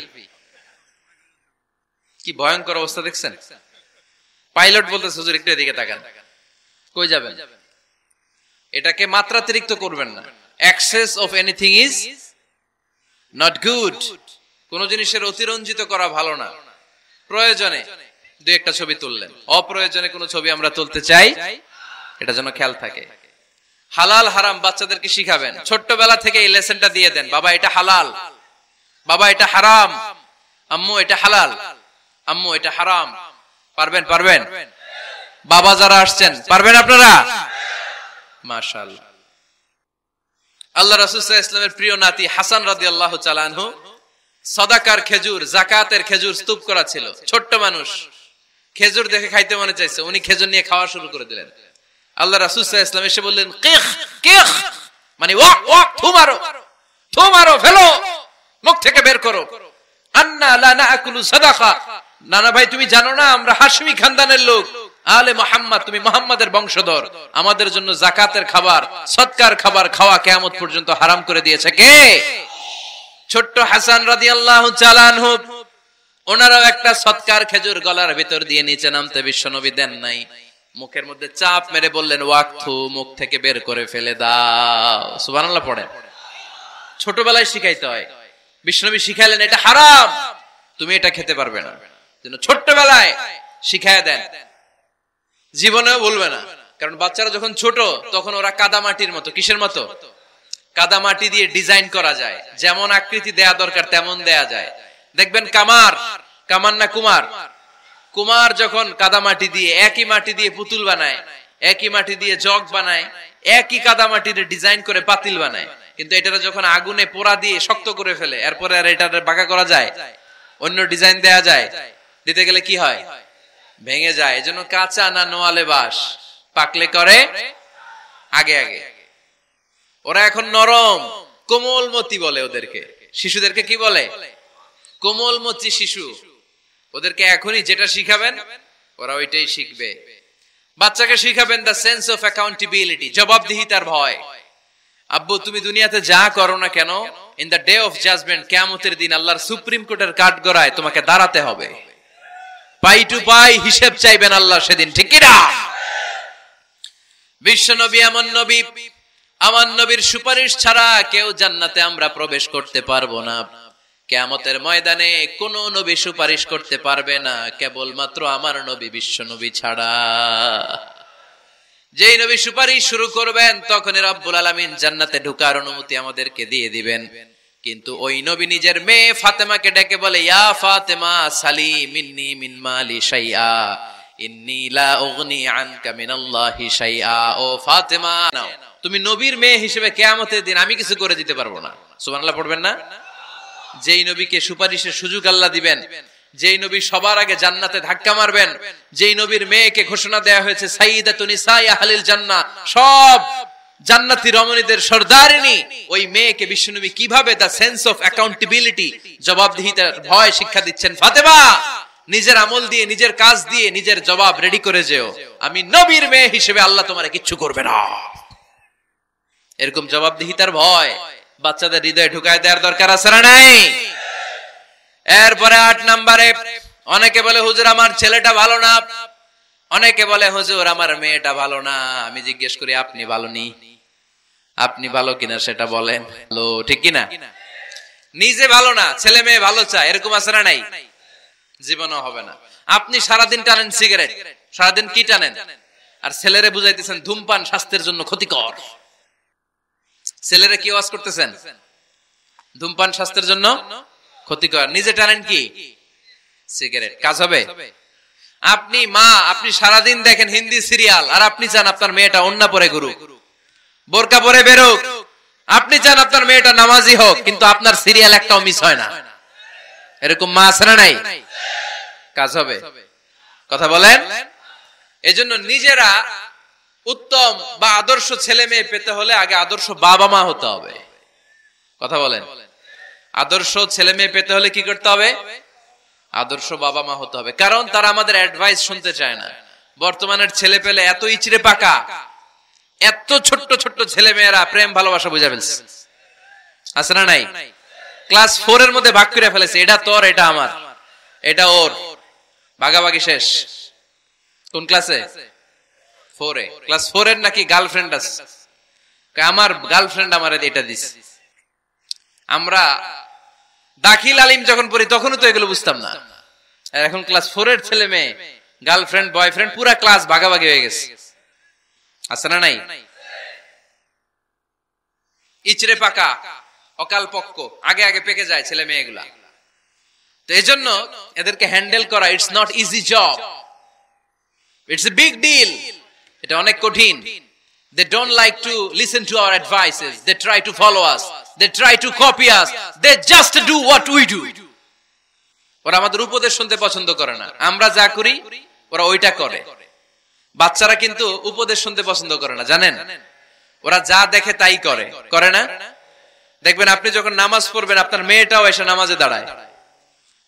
কি ভয়ঙ্কর অবস্থা দেখছেন? পাইলট বলতেছে হুজুর একটু এদিকে তাকান। কই যাবেন? এটাকে মাত্রাতিরিক্ত করবেন না। Access of anything is not good. কোন জিনিসের অতিরঞ্জিত করা ভালো না। প্রয়োজনে দুই একটা ছবি তুললেন, অপ্রয়োজনে কোন ছবি আমরা তুলতে চাই, এটা যেন খেয়াল থাকে। হালাল হারাম বাচ্চাদেরকে শিখাবেন, ছোট্টবেলা থেকে এই লেসনটা দিয়ে দেন। বাবা এটা হালাল, বাবা এটা হারাম, আম্মু এটা হালাল, আম্মু এটা হারাম। পারবেন? পারবেন? বাবা যারা আসছেন পারবেন আপনারা? মাশাআল্লাহ। আল্লাহ রাসূল সাল্লাল্লাহু আলাইহি ওয়াসাল্লামের প্রিয় নাতি হাসান রাদিয়াল্লাহু তাআলা আনহু সাদাকার খেজুর, যাকাতের খেজুর স্তূপ করা ছিল। ছোট্ট মানুষ, খেজুর দেখে খাইতে মনে চাইছে, উনি খেজুর নিয়ে খাওয়া শুরু করে দিলেন। আল্লাহ রাসূল সাল্লাল্লাহু আলাইহি ওয়াসাল্লাম এসে বললেন, কিখ কিখ, মানে ওয়া ওয়া, থুমারো থুমারো, ফেলো, মুখ থেকে বের করো। আন্না লা নাকুলু সাদাকা, নানা ভাই তুমি জানো না আমরা হাশমি খানদানের লোক, আলে মুহাম্মদ, তুমি মুহাম্মাদের বংশধর, আমাদের জন্য যাকাতের খাবার, সদকার খাবার খাওয়া কিয়ামত পর্যন্ত হারাম করে দিয়েছে কে? ছোট্ট হাসান রাদিয়াল্লাহু তাআলা আনহু, ওনারাও একটা সদকার খেজুর গলার ভিতর দিয়ে নিচে নামতে বিশ্বনবী দেন নাই। মুখের মধ্যে চাপ মেরে বললেন ওয়াক্তু, মুখ থেকে বের করে ফেলে দাও। সুবহানাল্লাহ পড়ে। ছোটবেলায় শিখাইতে হয়। বিশ্বনবী শিখাইলেন এটা হারাম, তুমি এটা খেতে পারবে না, যেন ছোট্টবেলায় শিখায় দেন, জীবনেও বলবে না। কারণ বাচ্চারা যখন ছোট তখন ওরা কাদামাটির মতো। কিসের মতো? কাদামাটি দিয়ে ডিজাইন করা যায়, যেমন আকৃতি দেয়া দরকার তেমন দেয়া যায়। দেখবেন কামার না কুমার, কুমার যখন কাদামাটি দিয়ে, একই মাটি দিয়ে পুতুল বানায়, একই মাটি দিয়ে জগ বানায়, একই কাদামাটি দিয়ে ডিজাইন করে পাতিল বানায়, কিন্তু এটা যখন আগুনে পোড়া দিয়ে শক্ত করে ফেলে, এরপরে আর এটা বাঁকা করা যায়, অন্য ডিজাইন দেয়া যায়, দিতে গেলে কি হয়? ভেঙে যায়। এজন্য কাঁচা না নোয়ালে বাস, পাকলে করে আগে আগে। ওরা এখন নরম, কোমলমতি বলে ওদেরকে। শিশুদেরকে কি বলে? কোমলমতি শিশু। ওদেরকে এখনই যেটা শিখাবেন ওরা ওইটাই শিখবে। বাচ্চাকে শিখাবেন দ্য সেন্স অফ অ্যাকাউন্টেবিলিটি, জবাবদিহিতার ভয়। আব্বু তুমি দুনিয়াতে যা করো না কেন, in the day of judgement, কিয়ামতের দিন আল্লাহর সুপ্রিম কোর্টের কাঠগড়ায় তোমাকে দাঁড়াতে হবে। পাই টু পাই হিসেব চাইবেন আল্লাহ সেদিন, ঠিক কি না? বিশ্বনবী এমন নবী, আমার নবীর সুপারিশ ছাড়া কেউ জান্নাতে আমরা প্রবেশ করতে পারবো না। কিয়ামতের ময়দানে কোন নবী সুপারিশ করতে পারবে না, কেবলমাত্র আমার নবী বিশ্বনবী ছাড়া। যেই নবী সুপারিশ শুরু করবেন তখনই রব্বুল আলামিন জান্নাতে ঢোকার অনুমতি আমাদেরকে দিয়ে দিবেন। কিন্তু ওই নবী নিজের মেয়ে ফাতেমাকে ডেকে বলে, ইয়া ফাতেমা সালি মিন্নি মিন মালি শাইআ ইন্নী লা উগনি আনকা মিনাল্লাহি শাইআ। ও ফাতেমা, তুমি নবীর মেয়ে হিসেবে কিয়ামতের দিন আমি কিছু করে দিতে পারবো না। সুবহানাল্লাহ পড়বেন না? যেই নবীকে সুপারিশের সুযোগ আল্লাহ দিবেন, যেই নবী সবার আগে জান্নাতে ধাক্কা মারবেন, যেই নবীর মেয়েকে ঘোষণা দেয়া হয়েছে সাইয়্যিদাতুন নিসাই আহলিল জান্নাহ, সব জান্নাতি রমণীদের সর্দারিনী, ওই মেয়েকে বিশ্বনবী কিভাবে দা সেন্স অফ অ্যাকাউন্টেবিলিটি, জবাবদিহিতার ভয় শিক্ষা দিচ্ছেন। ফাতেমা, নিজের আমল দিয়ে, নিজের কাজ দিয়ে নিজের জবাব রেডি করে যেও, আমি নবীর মেয়ে হিসেবে আল্লাহ তোমারে কিচ্ছু করবে না। এরকম জবাবদিহিতার ভয় বাচ্চাদের হৃদয়ে ঢুকায় দেওয়ার দরকার আছে না নাই? এরপরে 8 নম্বরে, অনেকে বলে হুজুর আমার ছেলেটা ভালো না, অনেকে বলে হুজুর আমার মেয়েটা ভালো না। আমি জিজ্ঞেস করি আপনি ভালো নি? আপনি ভালো কিনা সেটা বলেন। ভালো, ঠিক কিনা? নিজে ভালো না, ছেলে মেয়ে ভালো চায়, এরকম আছে না নাই? জীবনও হবে না। আপনি সারাদিন টানেন সিগারেট, সারাদিন কি টানেন, আর ছেলেরে বুঝাইতেছেন ধূমপান স্বাস্থ্যের জন্য ক্ষতিকর। ছেলেরে কি ওয়াজ করতেছেন? ধূমপান স্বাস্থ্যের জন্য ক্ষতিকর। নিজে টানেন কি? সিগারেট। কাজ হবে? আপনি মা, আপনি সারাদিন দেখেন হিন্দি সিরিয়াল, আর আপনি চান আপনার মেয়েটা ওন্না পরে ঘুরুক, বোরকা পরে বেরোক। আপনি চান আপনার মেয়েটা নামাজি হোক, কিন্তু আপনার সিরিয়াল একটাও মিস হয় না। এরকম মা আছে না নাই? কাজ হবে? কথা বলেন। এজন্য নিজেরা উত্তম বা আদর্শ ছেলে মেয়ে পেতে হলে আগে আদর্শ বাবা মা হতে হবে। কথা বলেন। আদর্শ ছেলে মেয়ে পেতে হলে কি করতে হবে? আদর্শ বাবা মা হতে হবে। কারণ তারা আমাদের অ্যাডভাইস শুনতে চায় না। বর্তমানের ছেলে পেলে এত ইচড়ে পাকা, এত ছোট্ট ছোট্ট ছেলে মেয়েরা প্রেম ভালোবাসা বুঝা ফেলছে, আছে না নাই? ক্লাস 4 এর মধ্যে ভাগ করে ফেলেছে, এটা তোর, এটা আমার, এটা ওর, ভাগাভাগি শেষ। কোন ক্লাসে? 4 এ। ক্লাস 4 এর নাকি গার্লফ্রেন্ড আছে, আমার গার্লফ্রেন্ড আমার এটা দিছে। আমরা দাখিল আলিম যখন পড়ি তখনও তো এগুলো বুঝতাম না। আর এখন ক্লাস 4 এর ছেলে মেয়ে গার্লফ্রেন্ড বয়ফ্রেন্ড পুরা ক্লাস ভাগাভাগি হয়ে গেছে, আছে না নাই? ইচড়ে পাকা, অকাল পক্ক, আগে আগে পেকে যায় ছেলে মেয়েগুলা। তো এজন্য এদেরকে হ্যান্ডেল করা, it's not easy job, it's a big deal. এটা অনেক কঠিন। They don't like to listen to our advices. They try to follow us. They try to copy us. They just do what we do. ওরা আমাদের উপদেশ শুনতে পছন্দ করে না। আমরা যা করি ওরা ওইটা করে। বাচ্চারা কিন্তু উপদেশ শুনতে পছন্দ করে না, জানেন? ওরা যা দেখে তাই করে, করে না? দেখবেন আপনি যখন নামাজ পড়বেন আপনার মেয়েটাও এসে নামাজে দাঁড়ায়,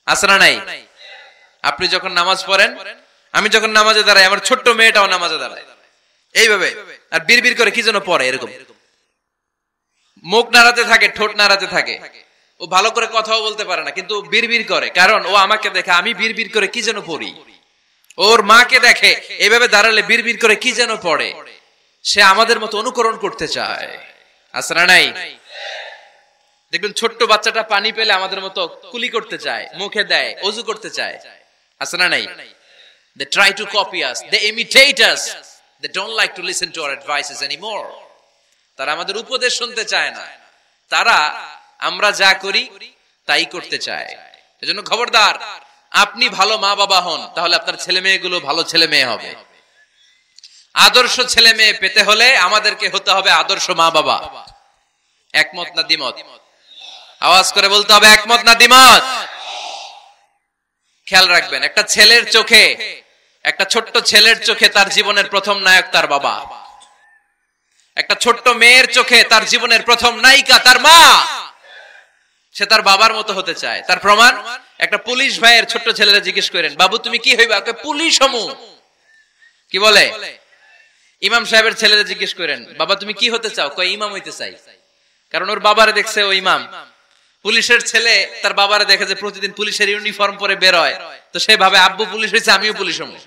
আছে না নাই? আপনি যখন নামাজ পড়েন আমি যখন নামাজে দাঁড়াই আমার ছোট্ট মেয়েটাও নামাজে দাঁড়ায় এইভাবে, আর বিড়বিড় করে কি যেন পড়ে, এরকম মুখ নাড়াতে থাকে, ঠোঁট নাড়াতে থাকে। ও ভালো করে কথাও বলতে পারে না, কিন্তু বিড়বিড় করে, কারণ ও আমাকে দেখে আমি বিড়বিড় করে কি যেন পড়ি। ওর মাকে দেখে এইভাবে দাঁড়ালে বিড়বিড় করে কি যেন পড়ে। সে আমাদের মতো অনুকরণ করতে চায়, আছে না নাই? দেখবেন ছোট্ট বাচ্চাটা পানি পেলে আমাদের মতো কুলি করতে চায়, মুখে দেয়, ওযু করতে চায়, আছে না নাই? They try to copy us, they imitate us, they don't like to listen to our advices anymore. তারা আমাদের উপদেশ শুনতে চায় না, তারা আমরা যা করি তাই করতে চায়। এজন্য খবরদার, আপনি ভালো মা বাবা হন, তাহলে আপনার ছেলে মেয়েগুলো ভালো ছেলে মেয়ে হবে। আদর্শ ছেলে মেয়ে পেতে হলে আমাদেরকে হতে হবে আদর্শ মা বাবা। একমত না দ্বিমত? আওয়াজ করে বলতে হবে একমত না দ্বিমত। খেয়াল রাখবেন, একটা ছেলের চোখে, একটা ছোট্ট ছেলের চোখে তার জীবনের প্রথম নায়ক তার বাবা। একটা ছোট্ট মেয়ের চোখে তার জীবনের প্রথম নায়িকা তার মা। সে তার বাবার মতো হতে চায়। তার প্রমাণ, একটা পুলিশ ভাইয়ের ছোট্ট ছেলেরা জিজ্ঞেস করেন, বাবু তুমি কি হইবা? পুলিশ হমু। কি বলে? ইমাম সাহেবের ছেলেরা জিজ্ঞেস করেন, বাবা তুমি কি হতে চাও? কয় ইমাম হইতে চাই। কারণ ওর বাবারে দেখছে ও ইমাম। পুলিশের ছেলে তার বাবারে দেখে যে প্রতিদিন পুলিশের ইউনিফর্ম পরে বের হয়, তো সে ভাবে আব্বু পুলিশ হয়েছে, আমিও পুলিশ হমু।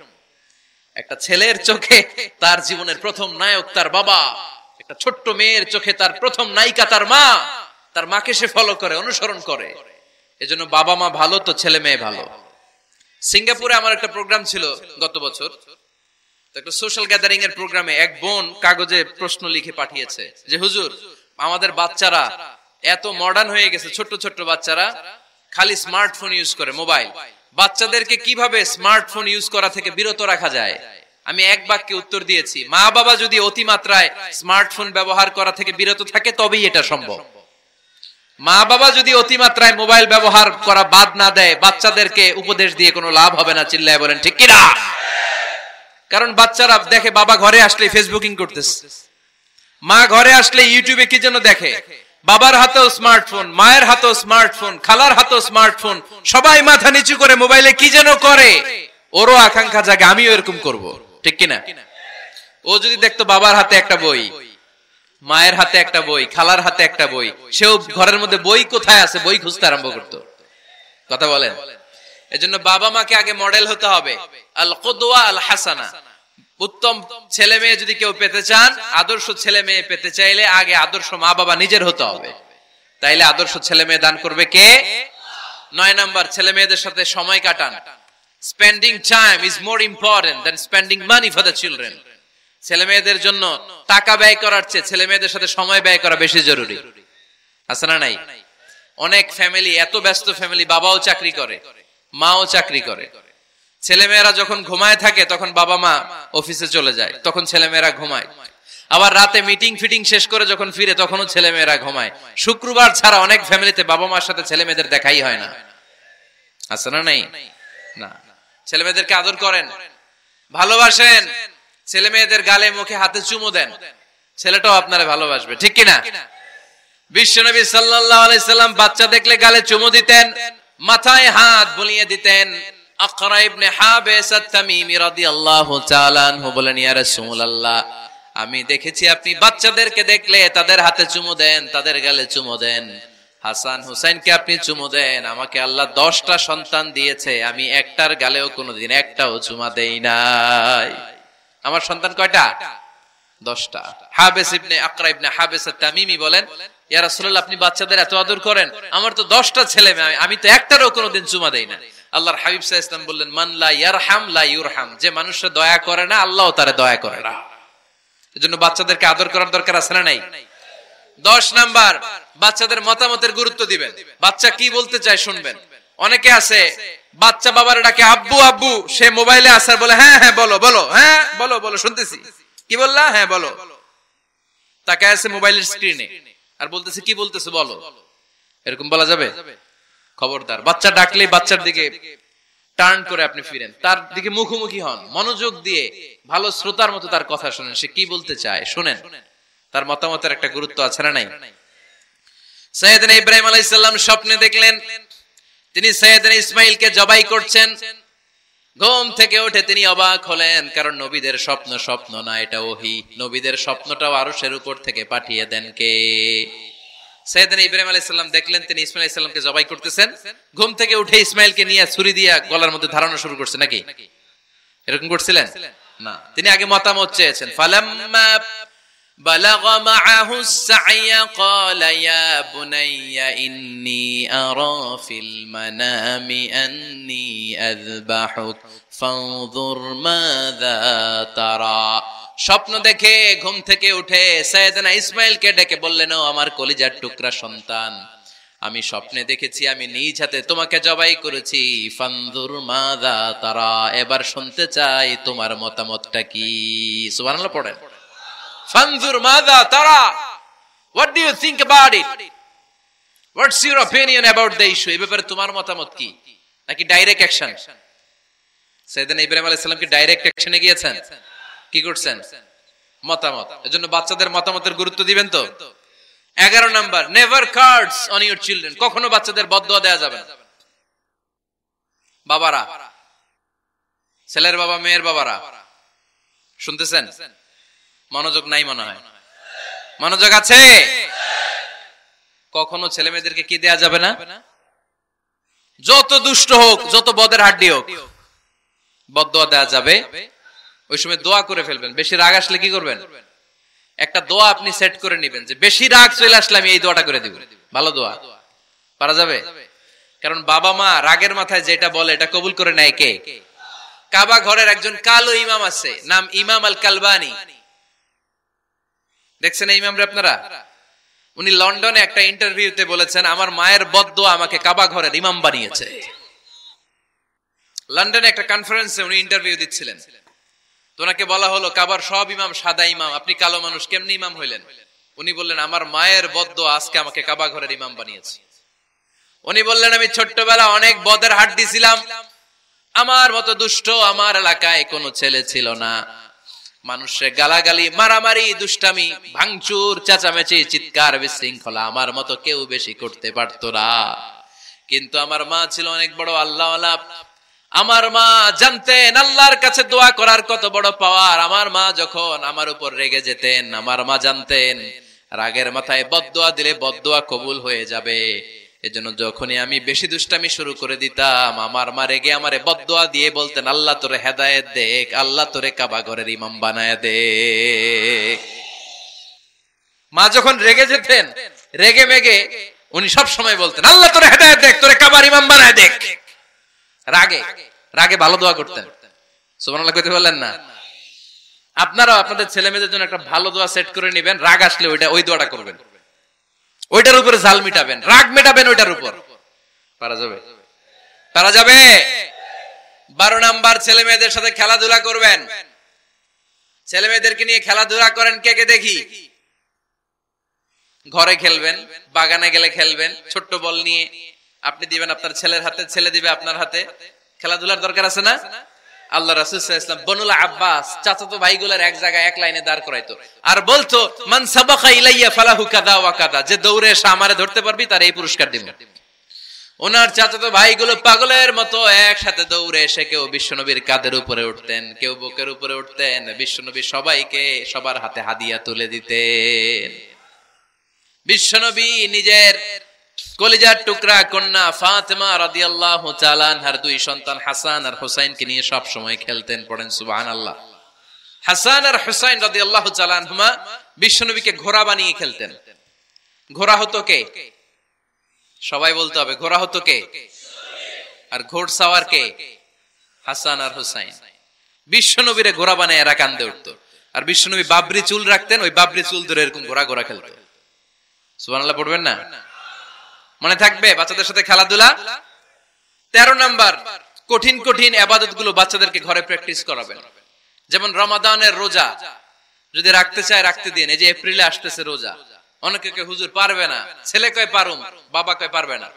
একটা ছেলের চোখে তার জীবনের প্রথম নায়ক তার বাবা, একটা ছোট্ট মেয়ের চোখে তার প্রথম নায়িকা তার মা। তার মাকে সে ফলো করে, অনুসরণ করে। এজন্য বাবা মা ভালো তো ছেলে মেয়ে ভালো। সিঙ্গাপুরে আমার একটা প্রোগ্রাম ছিল গত বছর, একটা সোশ্যাল গ্যাদারিং এর প্রোগ্রামে এক বোন কাগজে প্রশ্ন লিখে পাঠিয়েছে যে হুজুর, আমাদের বাচ্চারা এত মডার্ন হয়ে গেছে, ছোট্ট ছোট্ট বাচ্চারা খালি স্মার্টফোন ইউজ করে, মোবাইল। বাচ্চাদেরকে কিভাবে স্মার্টফোন ইউজ করা থেকে বিরত রাখা যায়? আমি এক বাক্যে উত্তর দিয়েছি, মা বাবা যদি অতিমাত্রায় স্মার্টফোন ব্যবহার করা থেকে বিরত থাকে তবেই এটা সম্ভব। মা বাবা যদি অতিমাত্রায় মোবাইল ব্যবহার করা বাদ না দেয়, বাচ্চাদেরকে উপদেশ দিয়ে কোনো লাভ হবে না। চিল্লায় বলেন ঠিক কিনা? কারণ বাচ্চারা দেখে বাবা ঘরে আসলে ফেসবুকিং করতেছে, মা ঘরে আসলে ইউটিউবে কি যেন দেখে। বাবার হাতেও স্মার্টফোন, মায়ের হাতেও স্মার্টফোন, খালার হাতেও স্মার্টফোন, সবাই মাথা নিচু করে মোবাইলে কি যেন করে। ওরও আকাঙ্ক্ষা জাগে আমিও এরকম করব, ঠিক কিনা? ও যদি দেখতো বাবার হাতে একটা বই, মায়ের হাতে একটা বই, খালার হাতে একটা বই, সেও ঘরের মধ্যে বই কোথায় আছে বই খুঁজতে আরম্ভ করতো। কথা বলেন? এজন্য বাবা মাকে আগে মডেল হতে হবে, আল কুদওয়া আল হাসানা। উত্তম ছেলে মেয়ে যদি কেউ পেতে চান, আদর্শ ছেলে মেয়ে পেতে চাইলে আগে আদর্শ মা বাবা নিজের হতে হবে। তাইলে আদর্শ ছেলে মেয়ে দান করবে কে? 9 নাম্বার, ছেলে মেয়েদের সাথে সময় কাটান। Spending time is more important than spending money for the children. ছেলে মেয়েদের জন্য টাকা ব্যয় করার চেয়ে ছেলে মেয়েদের সাথে সময় ব্যয় করা বেশি জরুরি, আছে না নাই? অনেক ফ্যামিলি, এত ব্যস্ত ফ্যামিলি, বাবাও চাকরি করে, মাও চাকরি করে। ছেলেমেয়েরা যখন ঘুমায় থাকে তখন বাবা মা অফিসে চলে যায়, তখন ছেলেমেয়েরা ঘুমায়। আবার রাতে মিটিং ফিটিং শেষ করে যখন ফিরে তখনও ছেলেমেয়েরা ঘুমায়। শুক্রবার ছাড়া অনেক ফ্যামিলিতে বাবা মার সাথে ছেলে মেয়েদের দেখাই হয় না, আছে না নাই? না। ছেলে মেয়েদেরকে আদর করেন, ভালোবাসেন, ছেলে মেয়েদের গালে মুখে হাতে চুমু দেন, ছেলেটাও আপনারা ভালোবাসবে, ঠিক কিনা? বিশ্বনবী সাল্লাল্লাহু আলাইহি সাল্লাম বাচ্চা দেখলে গালে চুমু দিতেন, মাথায় হাত বুলিয়ে দিতেন। আকরা ইবনে হাবিস আত-তামিমি রাদিয়াল্লাহু তাআলা আনহু বলেন, ইয়া রাসূলুল্লাহ, আমি দেখেছি আপনি বাচ্চাদেরকে দেখলে তাদের হাতে চুমু দেন, তাদের গালে চুমু দেন। হাসান হুসাইনকে আপনি চুমু দেন। আমাকে আল্লাহ 10টা সন্তান দিয়েছে, আমি একটার গালেও কোনোদিন একটাও চুমা দেই নাই। আমার সন্তান কয়টা? 10টা। হাবিস ইবনে আকরা ইবনে হাবিস আত-তামিমি বলেন, ইয়া রাসূলুল্লাহ, আপনি বাচ্চাদের এত আদর করেন, আমার তো 10টা ছেলে মেয়ে, আমি তো একটারও কোনোদিন চুমা দেই না। আল্লাহর হাবিব সাল্লাল্লাহু আলাইহি ওয়াসাল্লাম বললেন, মান লা ইয়ারহাম লা ইউরহাম। যে মানুষরা দয়া করে না, আল্লাহও তারে দয়া করে না। এজন্য বাচ্চাদেরকে আদর করার দরকার আছে না নাই? 10 নাম্বার, বাচ্চাদের মতামতের গুরুত্ব দিবেন। বাচ্চা কি বলতে চায় শুনবেন। অনেকে আছে বাচ্চা বাবার ডাকে আব্বু আব্বু, সে মোবাইলে আসার বলে হ্যাঁ হ্যাঁ বলো বলো, হ্যাঁ বলো বলো শুনতেছি, কি বললা, হ্যাঁ বলো। তাকায় আছে মোবাইলের স্ক্রিনে আর বলতেছে কি বলতেছে বলো। এরকম বলা যাবে? খবরদার, বাচ্চা ডাকলে বাচ্চার দিকে টার্ন করে আপনি ফিরেন, তার দিকে মুখোমুখি হন, মনোযোগ দিয়ে ভালো শ্রোতার মতো তার কথা শুনেন, সে কি বলতে চায় শুনেন। তার মতামতের একটা গুরুত্ব আছে না নাই? সাইয়েদনা ইব্রাহিম আলাইহিস সালাম স্বপ্নে দেখলেন তিনি সাইয়েদনা ইসমাঈলকে জবাই করছেন। ঘুম থেকে উঠে তিনি অবাক হলেন, কারণ নবীদের স্বপ্ন স্বপ্ন না, এটা ওহী। নবীদের স্বপ্নটাও আরশের উপর থেকে পাঠিয়ে দেন কে? সাইয়েদনা ইব্রাহিম আলাইহিস সালাম দেখলেন তিনি ইসমাঈল আলাইহিস সালামকে জবাই করতেছেন। ঘুম থেকে উঠে ইসমাঈলকে নিয়ে ছুরি দিয়ে গলার মধ্যে ধারানো শুরু করছে নাকি? এরকম করছিলেন না, তিনি আগে মতামত চেয়েছেন। ফালাম্মা বালাগা মাআহু সা'য়া ক্বালা ইয়া বুনাইয়া ইন্নী আরা ফিল মানামি আন্নী আযবাহুক ফানজুর মাযা তারা। স্বপ্ন দেখে ঘুম থেকে উঠে সাইয়েদনা ইসমাঈলকে ডেকে বললেন, ও আমার কলিজার টুকরা সন্তান, আমি স্বপ্নে দেখেছি আমি নিজ হাতে তোমাকে জবাই করেছি। ফানজুর মাযা তারা, এবার শুনতে চাই তোমার মতামতটা কি? সুবহানাল্লাহ পড়েন। ফানজুর মাযা তারা, what do you think about it? What's your opinion about the issue? এই ব্যাপারে তোমার মতামত কি? নাকি ডাইরেক্ট অ্যাকশন? সাইয়েদনা ইব্রাহিম আলাইহিস সালাম কি ডাইরেক্ট অ্যাকশনে গিয়েছেন? কি করছেন? মতামত। এজন্য বাচ্চাদের মতামতের গুরুত্ব দিবেন তো। 11 number, never cards on your children. কখনো বাচ্চাদের বদদোয়া দেয়া যাবে না। বাবারা, ছেলের বাবা মেয়ের বাবারা শুনতেছেন? মনোযোগ নাই মনে হয়। মনোযোগ আছে? কখনো ছেলে মেয়েদেরকে কি দেয়া যাবে না? যত দুষ্ট হোক, যত বদের হাড্ডি হোক, বদদোয়া দেয়া যাবে। ওই সময় দোয়া করে ফেলবেন। বেশি রাগ আসলে কি করবেন? একটা দোয়া আপনি সেট করে নেবেন যে বেশি রাগ চলে আসলে আমি এই দোয়াটা করে দিব। ভালো দোয়া পারা যাবে? কারণ বাবা মা রাগের মাথায় যেটা বলে এটা কবুল করে নেয় কে? কাবা ঘরের একজন কালো ইমাম আছে, নাম ইমাম আল কালবানি। দেখছেন এই ইমামরে আপনারা? উনি লন্ডনে একটা ইন্টারভিউতে বলেছেন, আমার মায়ের বদদোয়া আমাকে কাবা ঘরের ইমাম বানিয়েছে। লন্ডনে একটা কনফারেন্সে উনি ইন্টারভিউ দিচ্ছিলেন। তো ওনাকে বলা হলো, কাবার সব ইমাম সাদা ইমাম, আপনি কালো মানুষ, কেমনি ইমাম হইলেন? উনি বললেন, আমার মায়ের বদদোয়া আজকে আমাকে কাবা ঘরের ইমাম বানিয়েছে। উনি বললেন, আমি ছোট্টবেলা অনেক বদের হাড্ডি ছিলাম, আমার মতো দুষ্ট আমার এলাকায় কোনো ছেলে ছিল না। মানুষের গালাগালি, মারামারি, দুষ্টামি, ভাঙচুর, চেঁচামেচি, চিৎকার, বিশৃঙ্খলা আমার মতো কেউ বেশি করতে পারতো না। কিন্তু আমার মা ছিল অনেক বড় আল্লাহওয়ালা। আমার মা জানতেন আল্লাহর কাছে দোয়া করার কত বড় পাওয়ার। আমার মা যখন আমার উপর রেগে যেতেন, আমার মা জানতেন রাগের মাথায় বদদোয়া দিলে বদদোয়া কবুল হয়ে যাবে। এজন্য যখনই আমি বেশি দুষ্টামি শুরু করে দিতাম, আমার মা রেগে আমারে বদদোয়া দিয়ে বলতেন, আল্লাহ তোরে হেদায়েত দেখ, আল্লাহ তোরে কাবা ঘরের ইমাম বানায় দে। মা যখন রেগে যেতেন, রেগে মেগে উনি সব সময় বলতেন, আল্লাহ তোরে হেদায়েত দেখ, তোরে কাবার ইমাম বানায় দেখ। রাগে রাগে ভালো দোয়া করতেন। সুবহানাল্লাহ কইতে বললেন না? আপনারাও আপনাদের ছেলে মেয়েদের জন্য একটা ভালো দোয়া সেট করে নেবেন। রাগ আসলে ওই দোয়াটা করবেন, ওইটার উপরে জাল মিটাবেন, রাগ মেটাবেন ওইটার উপর। পারা যাবে? পারা যাবে? 12 নাম্বার, ছেলে মেয়েদের সাথে খেলাধুলা করবেন। ছেলে মেয়েদেরকে নিয়ে খেলাধুলা করেন কে কে দেখি? ঘরে খেলবেন, বাগানে গেলে খেলবেন, ছোট্ট বল নিয়ে আপনি দিবেন আপনার ছেলের হাতে, ছেলে দিবে আপনার হাতে। খেলাধুলার দরকার আছে না? আল্লাহ রাসূল সাল্লাল্লাহু আলাইহি ওয়াসাল্লাম বনুল আব্বাস চাচাতো ভাইগুলোর এক জায়গায় এক লাইনে দাঁড় করাইতো আর বলতো, মান সাবাকা ইলাইয়া ফালাহু কাযা ওয়া কাযা, যে দৌড়ে এসে আমারে ধরতে পারবি তার এই পুরস্কার দিব। ওনার চাচাতো ভাইগুলো পাগলের মতো একসাথে দৌড়ে এসে কেউ বিশ্বনবীর কাঁধের উপরে উঠতেন, কেউ বুকের উপরে উঠতেন। বিশ্বনবী সবাইকে সবার হাতে হাদিয়া তুলে দিতেন। বিশ্বনবী নিজের কলিজার টুকরা কন্যা ফাতেমা রাদিয়াল্লাহু তাআলা আনহার 2 সন্তান হাসান আর হুসাইনকে নিয়ে সব সময় খেলতেন। পড়েন সুবহানাল্লাহ। হাসান আর হুসাইন রাদিয়াল্লাহু তাআলা আনহুমা বিশ্বনবীকে ঘোড়া বানিয়ে খেলতেন। ঘোড়া হতো কে? সবাই বলতে হবে, ঘোড়া হতো কে? আর ঘোড়সাওয়ার কে? হাসান আর হুসাইন। বিশ্বনবীরে ঘোড়া বানায় এরা কান্দে উঠতো। আর বিশ্বনবী বাবরি চুল রাখতেন, ওই বাবরি চুল ধরে এরকম ঘোড়া ঘোড়া খেলতো। সুবহানাল্লাহ পড়বেন না? মনে থাকবে বাচ্চাদের সাথে খেলাধুলা। 13 নাম্বার, কঠিন কঠিন ইবাদতগুলো বাচ্চাদেরকে ঘরে প্র্যাকটিস করাবেন। যেমন রমাদানের রোজা যদি রাখতে চায় রাখতে দিন। এই যে এপ্রিলে আসতেছে রোজা, অনেকে কে হুজুর পারবে না, ছেলে কয় পারুম, বাবা কয় পারবে না।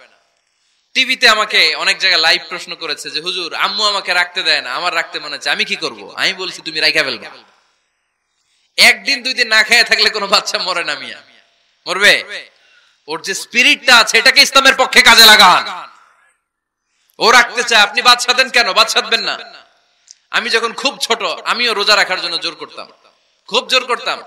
টিভিতে আমাকে অনেক জায়গায় লাইভ প্রশ্ন করেছে যে হুজুর আম্মু আমাকে রাখতে দেয় না, আমার রাখতে মনে হচ্ছে, আমি কি করব? আমি বলছি তুমি রাইখা ফেলবা। একদিন 2 দিন না খেয়ে থাকলে কোনো বাচ্চা মরে না মিয়া, মরবে? ওর যে স্পিরিটটা আছে এটাকে ইসলামের পক্ষে কাজে লাগান। ও রাখতে চায়, আপনি বাদ সাধেন কেন? বাদ সাধবেন না, আমি যখন খুব ছোট আমিও রোজা রাখার জন্য জোর করতাম, খুব জোর করতাম।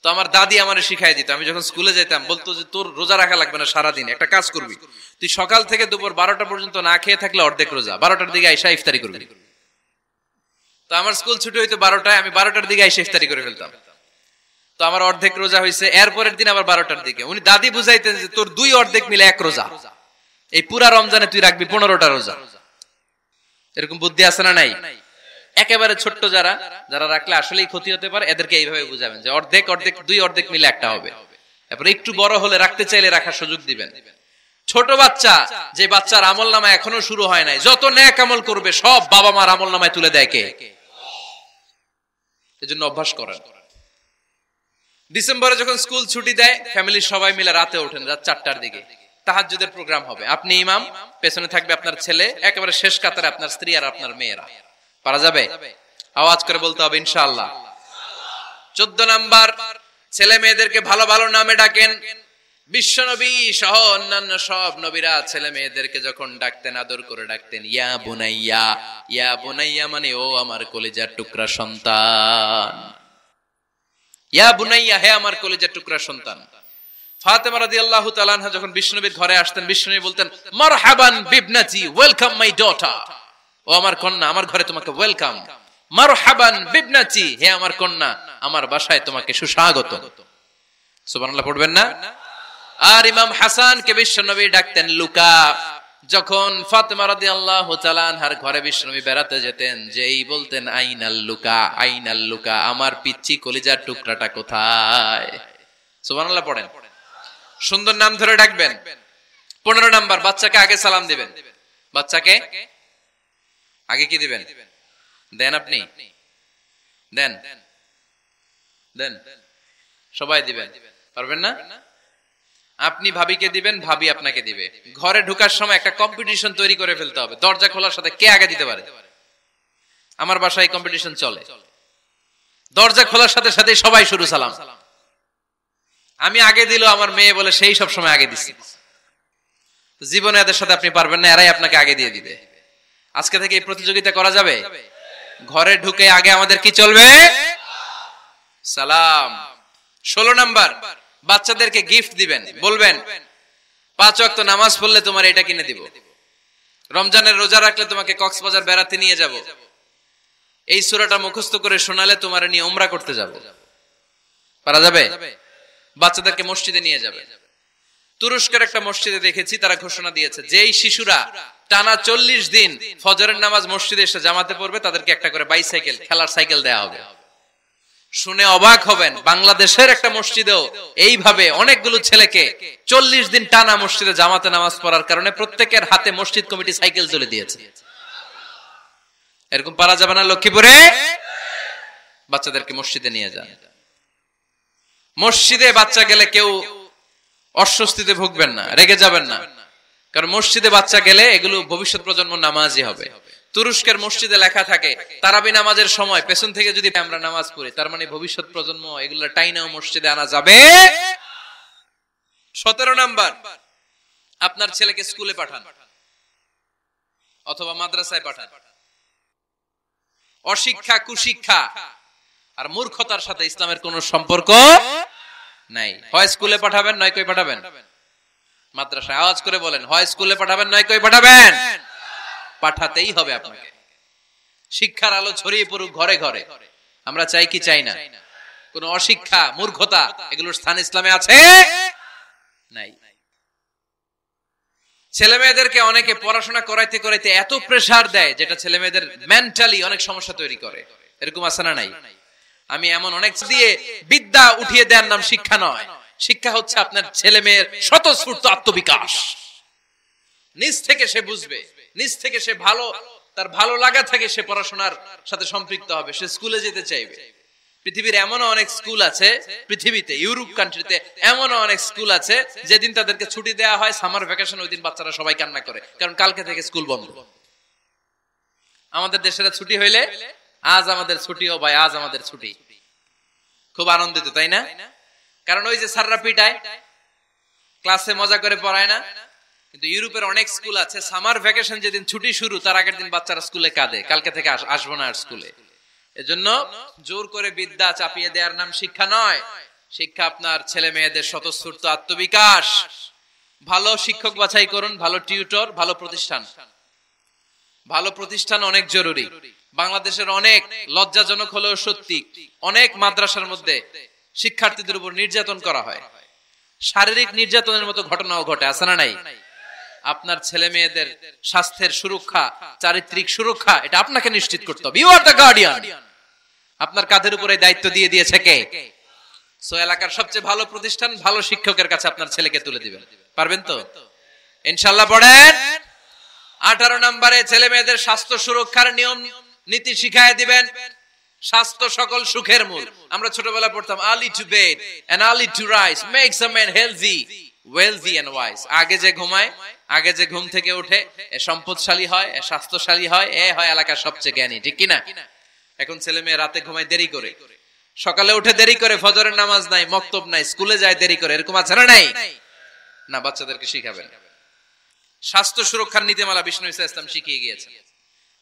তো আমার দাদি আমারে শিখাই দিত। আমি যখন স্কুলে যেতাম বলতো যে তোর রোজা রাখা লাগবে না, সারাদিন একটা কাজ করবি, তুই সকাল থেকে দুপুর 12টা পর্যন্ত না খেয়ে থাকলে অর্ধেক রোজা, 12টার দিকে আইসা ইফতারি করবি। তো আমার স্কুল ছুটি হইতো 12টায়, আমি 12টার দিকে আইসা ইফতারি করে ফেলতাম। তো আমার অর্ধেক রোজা হয়েছে। এরপরের দিন আবার 12টার দিকে উনি দাদি বুঝাইতেন যে তোর 2 অর্ধেক মিলে 1 রোজা, এই পুরা রমজানে তুই রাখবি 15টা রোজা। এরকম বুদ্ধি আছে না নাই? একেবারে ছোট্ট যারা যারা রাখলে আসলেই ক্ষতি হতে পারে, এদেরকে এইভাবে বুঝাবেন যে অর্ধেক অর্ধেক 2 অর্ধেক মিলে একটা হবে। তারপরে একটু বড় হলে রাখতে চাইলে রাখার সুযোগ দিবেন। ছোট বাচ্চা, যে বাচ্চার আমলনামা এখনো শুরু হয় নাই, যত নেক আমল করবে সব বাবা মার আমলনামায় তুলে দেয় কে? এজন্য অভ্যাস করেন। ডিসেম্বরে যখন স্কুল ছুটি দেয়, ফ্যামিলির সবাই মিলে রাতে ওঠেন, রাত 4টার দিকে তাহাজ্জুদের প্রোগ্রাম হবে। আপনি ইমাম, পেছনে থাকবে আপনার ছেলে, একেবারে শেষ কাতারে আপনার স্ত্রী আর আপনার মেয়েরা। পারা যাবে? আওয়াজ করে বলতে হবে ইনশাআল্লাহ। 14 নাম্বার, ছেলে মেয়েদেরকে ভালো ভালো নামে ডাকেন। বিশ্ব নবী সহ অন্যান্য সব নবীরা ছেলে মেয়েদেরকে যখন ডাকতেন আদর করে ডাকতেন ইয়া বুনাইয়া। ইয়া বুনাইয়া মানে ও আমার কলিজার টুকরা সন্তান। ইয়া বুনাইয়া, হে আমার কলিজার টুকরা সন্তান। ফাতেমা রাদিয়াল্লাহু তাআলা আনহা যখন বিশ্বনবীর ঘরে আসতেন, বিশ্বনবী বলতেন মারহাবান বিবনাতি, ওয়েলকাম মাই ডটার। ও আমার কন্যা, আমার ঘরে তোমাকে ওয়েলকাম। মারহাবান বিবনাতি, হে আমার কন্যা, আমার বাসায় তোমাকে সুস্বাগত। সুবহানাল্লাহ পড়বেন না? আর ইমাম হাসানকে বিশ্বনবী ডাকতেন লুকা। যখন ফাতেমা রাদিয়াল্লাহু তাআলা আনহার ঘরে বিশ্বনবী বেড়াতে যেতেন, যেই বলতেন আইনাল লুকা, আইনাল লুকা, আমার পিচ্চি কলিজার টুকরাটা কোথায়? সুবহানাল্লাহ পড়েন। সুন্দর নাম ধরে ডাকবেন। 15 নাম্বার, বাচ্চাকে আগে সালাম দিবেন। বাচ্চাকে আগে কি দিবেন? দেন আপনি? দেন দেন সবাই দিবেন, পারবেন না? আপনি ভাবিকে দিবেন, ভাবি আপনাকে দিবে। ঘরে ঢোকার সময় একটা কম্পিটিশন তৈরি করে ফেলতে হবে, দরজা খোলার সাথে কে আগে দিতে পারে। আমার বাসায় কম্পিটিশন চলে, দরজা খোলার সাথে সাথে সবাই শুরু সালাম। আমি আগে দিল আমার মেয়ে বলে সেই সব সময় আগে দিছি। জীবনে এদের সাথে আপনি পারবেন না, এরাই আপনাকে আগে দিয়ে দিবে। আজকে থেকে এই প্রতিযোগিতা করা যাবে। ঘরে ঢুকে আগে আমাদের কি চলবে? সালাম। 16 নাম্বার, বাচ্চাদেরকে গিফট দিবেন। বলবেন 5 ওয়াক্ত নামাজ পড়লে তোমার এটা কিনে দিব, রমজানের রোজা রাখলে তোমাকে কক্সবাজার বেড়াতে নিয়ে যাব, এই সূরাটা মুখস্থ করে শোনালে তোমার নিয়ে উমরা করতে যাব। পারা যাবে? বাচ্চাদেরকে মসজিদে নিয়ে যাবে। তুরস্কের একটা মসজিদে দেখেছি, তারা ঘোষণা দিয়েছে যেই শিশুরা টানা 40 দিন ফজরের নামাজ মসজিদে এসে জামাতে পড়বে, তাদেরকে একটা করে বাইসাইকেল, খেলার সাইকেল দেয়া হবে। শুনে অবাক হবেন, বাংলাদেশের একটা মসজিদেও এইভাবে অনেকগুলো ছেলেকে 40 দিন টানা মসজিদে জামাতে নামাজ পড়ার কারণে প্রত্যেকের হাতে মসজিদ কমিটি সাইকেল তুলে দিয়েছে। এরকম পারা যাবে না? লক্ষ্মীপুরে বাচ্চাদেরকে মসজিদে নিয়ে যান। মসজিদে বাচ্চা গেলে কেউ অস্বস্তিতে ভুগবেন না, রেগে যাবেন না, কারণ মসজিদে বাচ্চা গেলে এগুলো ভবিষ্যৎ প্রজন্ম নামাজি হবে। তুরস্কের মসজিদে লেখা থাকে তারাবি নামাজের সময় পেছন থেকে যদি আমরা নামাজ পড়ি, তার মানে ভবিষ্যৎ প্রজন্ম এগুলো টাইনাও মসজিদে আনা যাবে। 17 নাম্বার, আপনার ছেলেকে স্কুলে পাঠান অথবা মাদ্রাসায় পাঠান। অশিক্ষা, কুশিক্ষা আর মূর্খতার সাথে ইসলামের কোন সম্পর্ক নাই। হয় স্কুলে পাঠাবেন, নয় কই পাঠাবেন মাদ্রাসায়। আওয়াজ করে বলেন, হয় স্কুলে পাঠাবেন, নয় কই পাঠাবেন। পাঠাতেই হবে আপনাকে। শিক্ষার আলো ছড়িয়ে পড়ুক ঘরে ঘরে। আমরা চাই কি চাই না? কোন অশিক্ষা, মূর্খতা এগুলোর স্থান ইসলামে আছে নাই। ছেলে মেয়েদেরকে অনেকে পড়াশোনা করাইতে করাইতে এত প্রেসার দেয়, যেটা ছেলে মেয়েদের মেন্টালি অনেক সমস্যা তৈরি করে। এরকম আছে না নাই? আমি এমন অনেক দিয়ে বিদ্যা উঠিয়ে দেওয়ার নাম শিক্ষা নয়। শিক্ষা হচ্ছে আপনার ছেলে মেয়ের স্বতঃস্ফূর্ত আত্মবিকাশ। নিজ থেকে সে বুঝবে, নিজ থেকে সে তার ভালো লাগা থেকে সে পড়াশোনার সাথে সম্পৃক্ত হবে, সে স্কুলে যেতে চাইবে। পৃথিবীর এমনও অনেক স্কুল আছে, পৃথিবীতে ইউরোপ কান্ট্রিতে এমনও অনেক স্কুল আছে যেদিন তাদেরকে ছুটি দেওয়া হয় সামার ভ্যাকেশন, ওই দিন বাচ্চারা সবাই কান্না করে, কারণ কালকে থেকে স্কুল বন্ধ। আমাদের দেশের ছুটি হইলে আজ আমাদের ছুটি, ও ভাই আজ আমাদের ছুটি, খুব আনন্দিত, তাই না? কারণ ওই যে স্যাররা পিটায়, ক্লাসে মজা করে পড়ায় না, কিন্তু ইউরোপের অনেক স্কুল আছে সামার ভ্যাকেশন যেদিন ছুটি শুরু তার আগের দিন বাচ্চারা স্কুলে কাঁদে, কালকে থেকে আসবো না আর স্কুলে। এজন্য জোর করে বিদ্যা চাপিয়ে দেওয়ার নাম শিক্ষা নয়। শিক্ষা আপনার ছেলে মেয়েদের স্বতঃস্ফূর্ত আত্মবিকাশ। ভালো শিক্ষক বাছাই করুন, ভালো টিউটর, ভালো প্রতিষ্ঠান। ভালো প্রতিষ্ঠান অনেক জরুরি। বাংলাদেশের অনেক লজ্জাজনক হলেও সত্যি, অনেক মাদ্রাসার মধ্যে শিক্ষার্থীদের উপর নির্যাতন করা হয়, শারীরিক নির্যাতনের মতো ঘটনাও ঘটে, আছে না নাই? আপনার ছেলে মেয়েদের স্বাস্থ্যের সুরক্ষা, চারিত্রিক সুরক্ষা, এটা আপনাকে নিশ্চিত করতে হবে। You are the guardian. আপনার কাঁধের উপরে দায়িত্ব দিয়ে দিয়েছে কে? সো এলাকার সবচেয়ে ভালো প্রতিষ্ঠান, ভালো শিক্ষকের কাছে আপনার ছেলেকে তুলে দিবেন। পারবেন তো? ইনশাআল্লাহ। পড়েন। 18 নম্বরে ছেলে মেয়েদের স্বাস্থ্য সুরক্ষার নিয়ম নীতি শিখায় দিবেন। স্বাস্থ্য সকল সুখের মূল। আমরা ছোটবেলা পড়তাম early to bed and early to rise makes a man healthy, wealthy and wise. আগে যে ঘুমায়, আগে যে ঘুম থেকে ওঠে, এ সম্পদশালী হয়, এ স্বাস্থ্যশালী হয়, এ হয় এলাকার সবচেয়ে জ্ঞানী, ঠিক কি না? এখন ছেলে মেয়ে রাতে ঘুমায় দেরি করে, সকালে উঠে দেরি করে, ফজরের নামাজ নাই, মক্তব নাই, স্কুলে যায় দেরি করে, এরকম আছে না নাই? না, বাচ্চাদেরকে শিখাবেন। স্বাস্থ্য সুরক্ষার নীতিমালা বিষ্ণু ঈসা ইসলাম শিখিয়ে গিয়েছেন।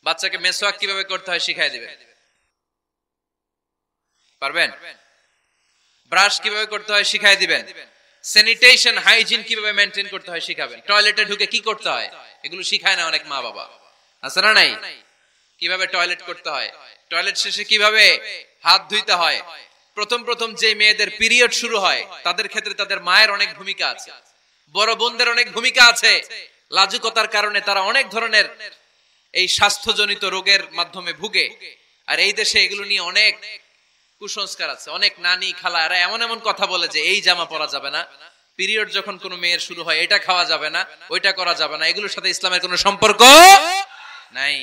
বাচ্চাকে মেসওয়াক কিভাবে করতে হয় শিখাই দিবেন। পারবেন? ব্রাশ কিভাবে করতে হয় শিখাই দিবেন। স্যানিটেশন, হাইজিন কিভাবে মেইনটেইন করতে হয় শিখাবেন। টয়লেটে ঢুকে কি করতে হয় এগুলো শিখায় না অনেক মা বাবা, আছে না নাই? কিভাবে টয়লেট করতে হয়, টয়লেট শেষে কিভাবে হাত ধুইতে হয়। প্রথম যে মেয়েদের পিরিয়ড শুরু হয় তাদের ক্ষেত্রে তাদের মায়ের অনেক ভূমিকা আছে, বড় বোনদের অনেক ভূমিকা আছে। লাজুকতার কারণে তারা অনেক ধরনের এই স্বাস্থ্যজনিত রোগের মাধ্যমে ভুগে। আর এই দেশে এগুলো নিয়ে অনেক কুসংস্কার আছে। অনেক নানি খালা এরা এমন এমন কথা বলে যে এই জামা পরা যাবে না, পিরিয়ড যখন কোনো মেয়ের শুরু হয় এটা খাওয়া যাবে না, ওইটা করা যাবে না। এগুলোর সাথে ইসলামের কোনো সম্পর্ক নাই।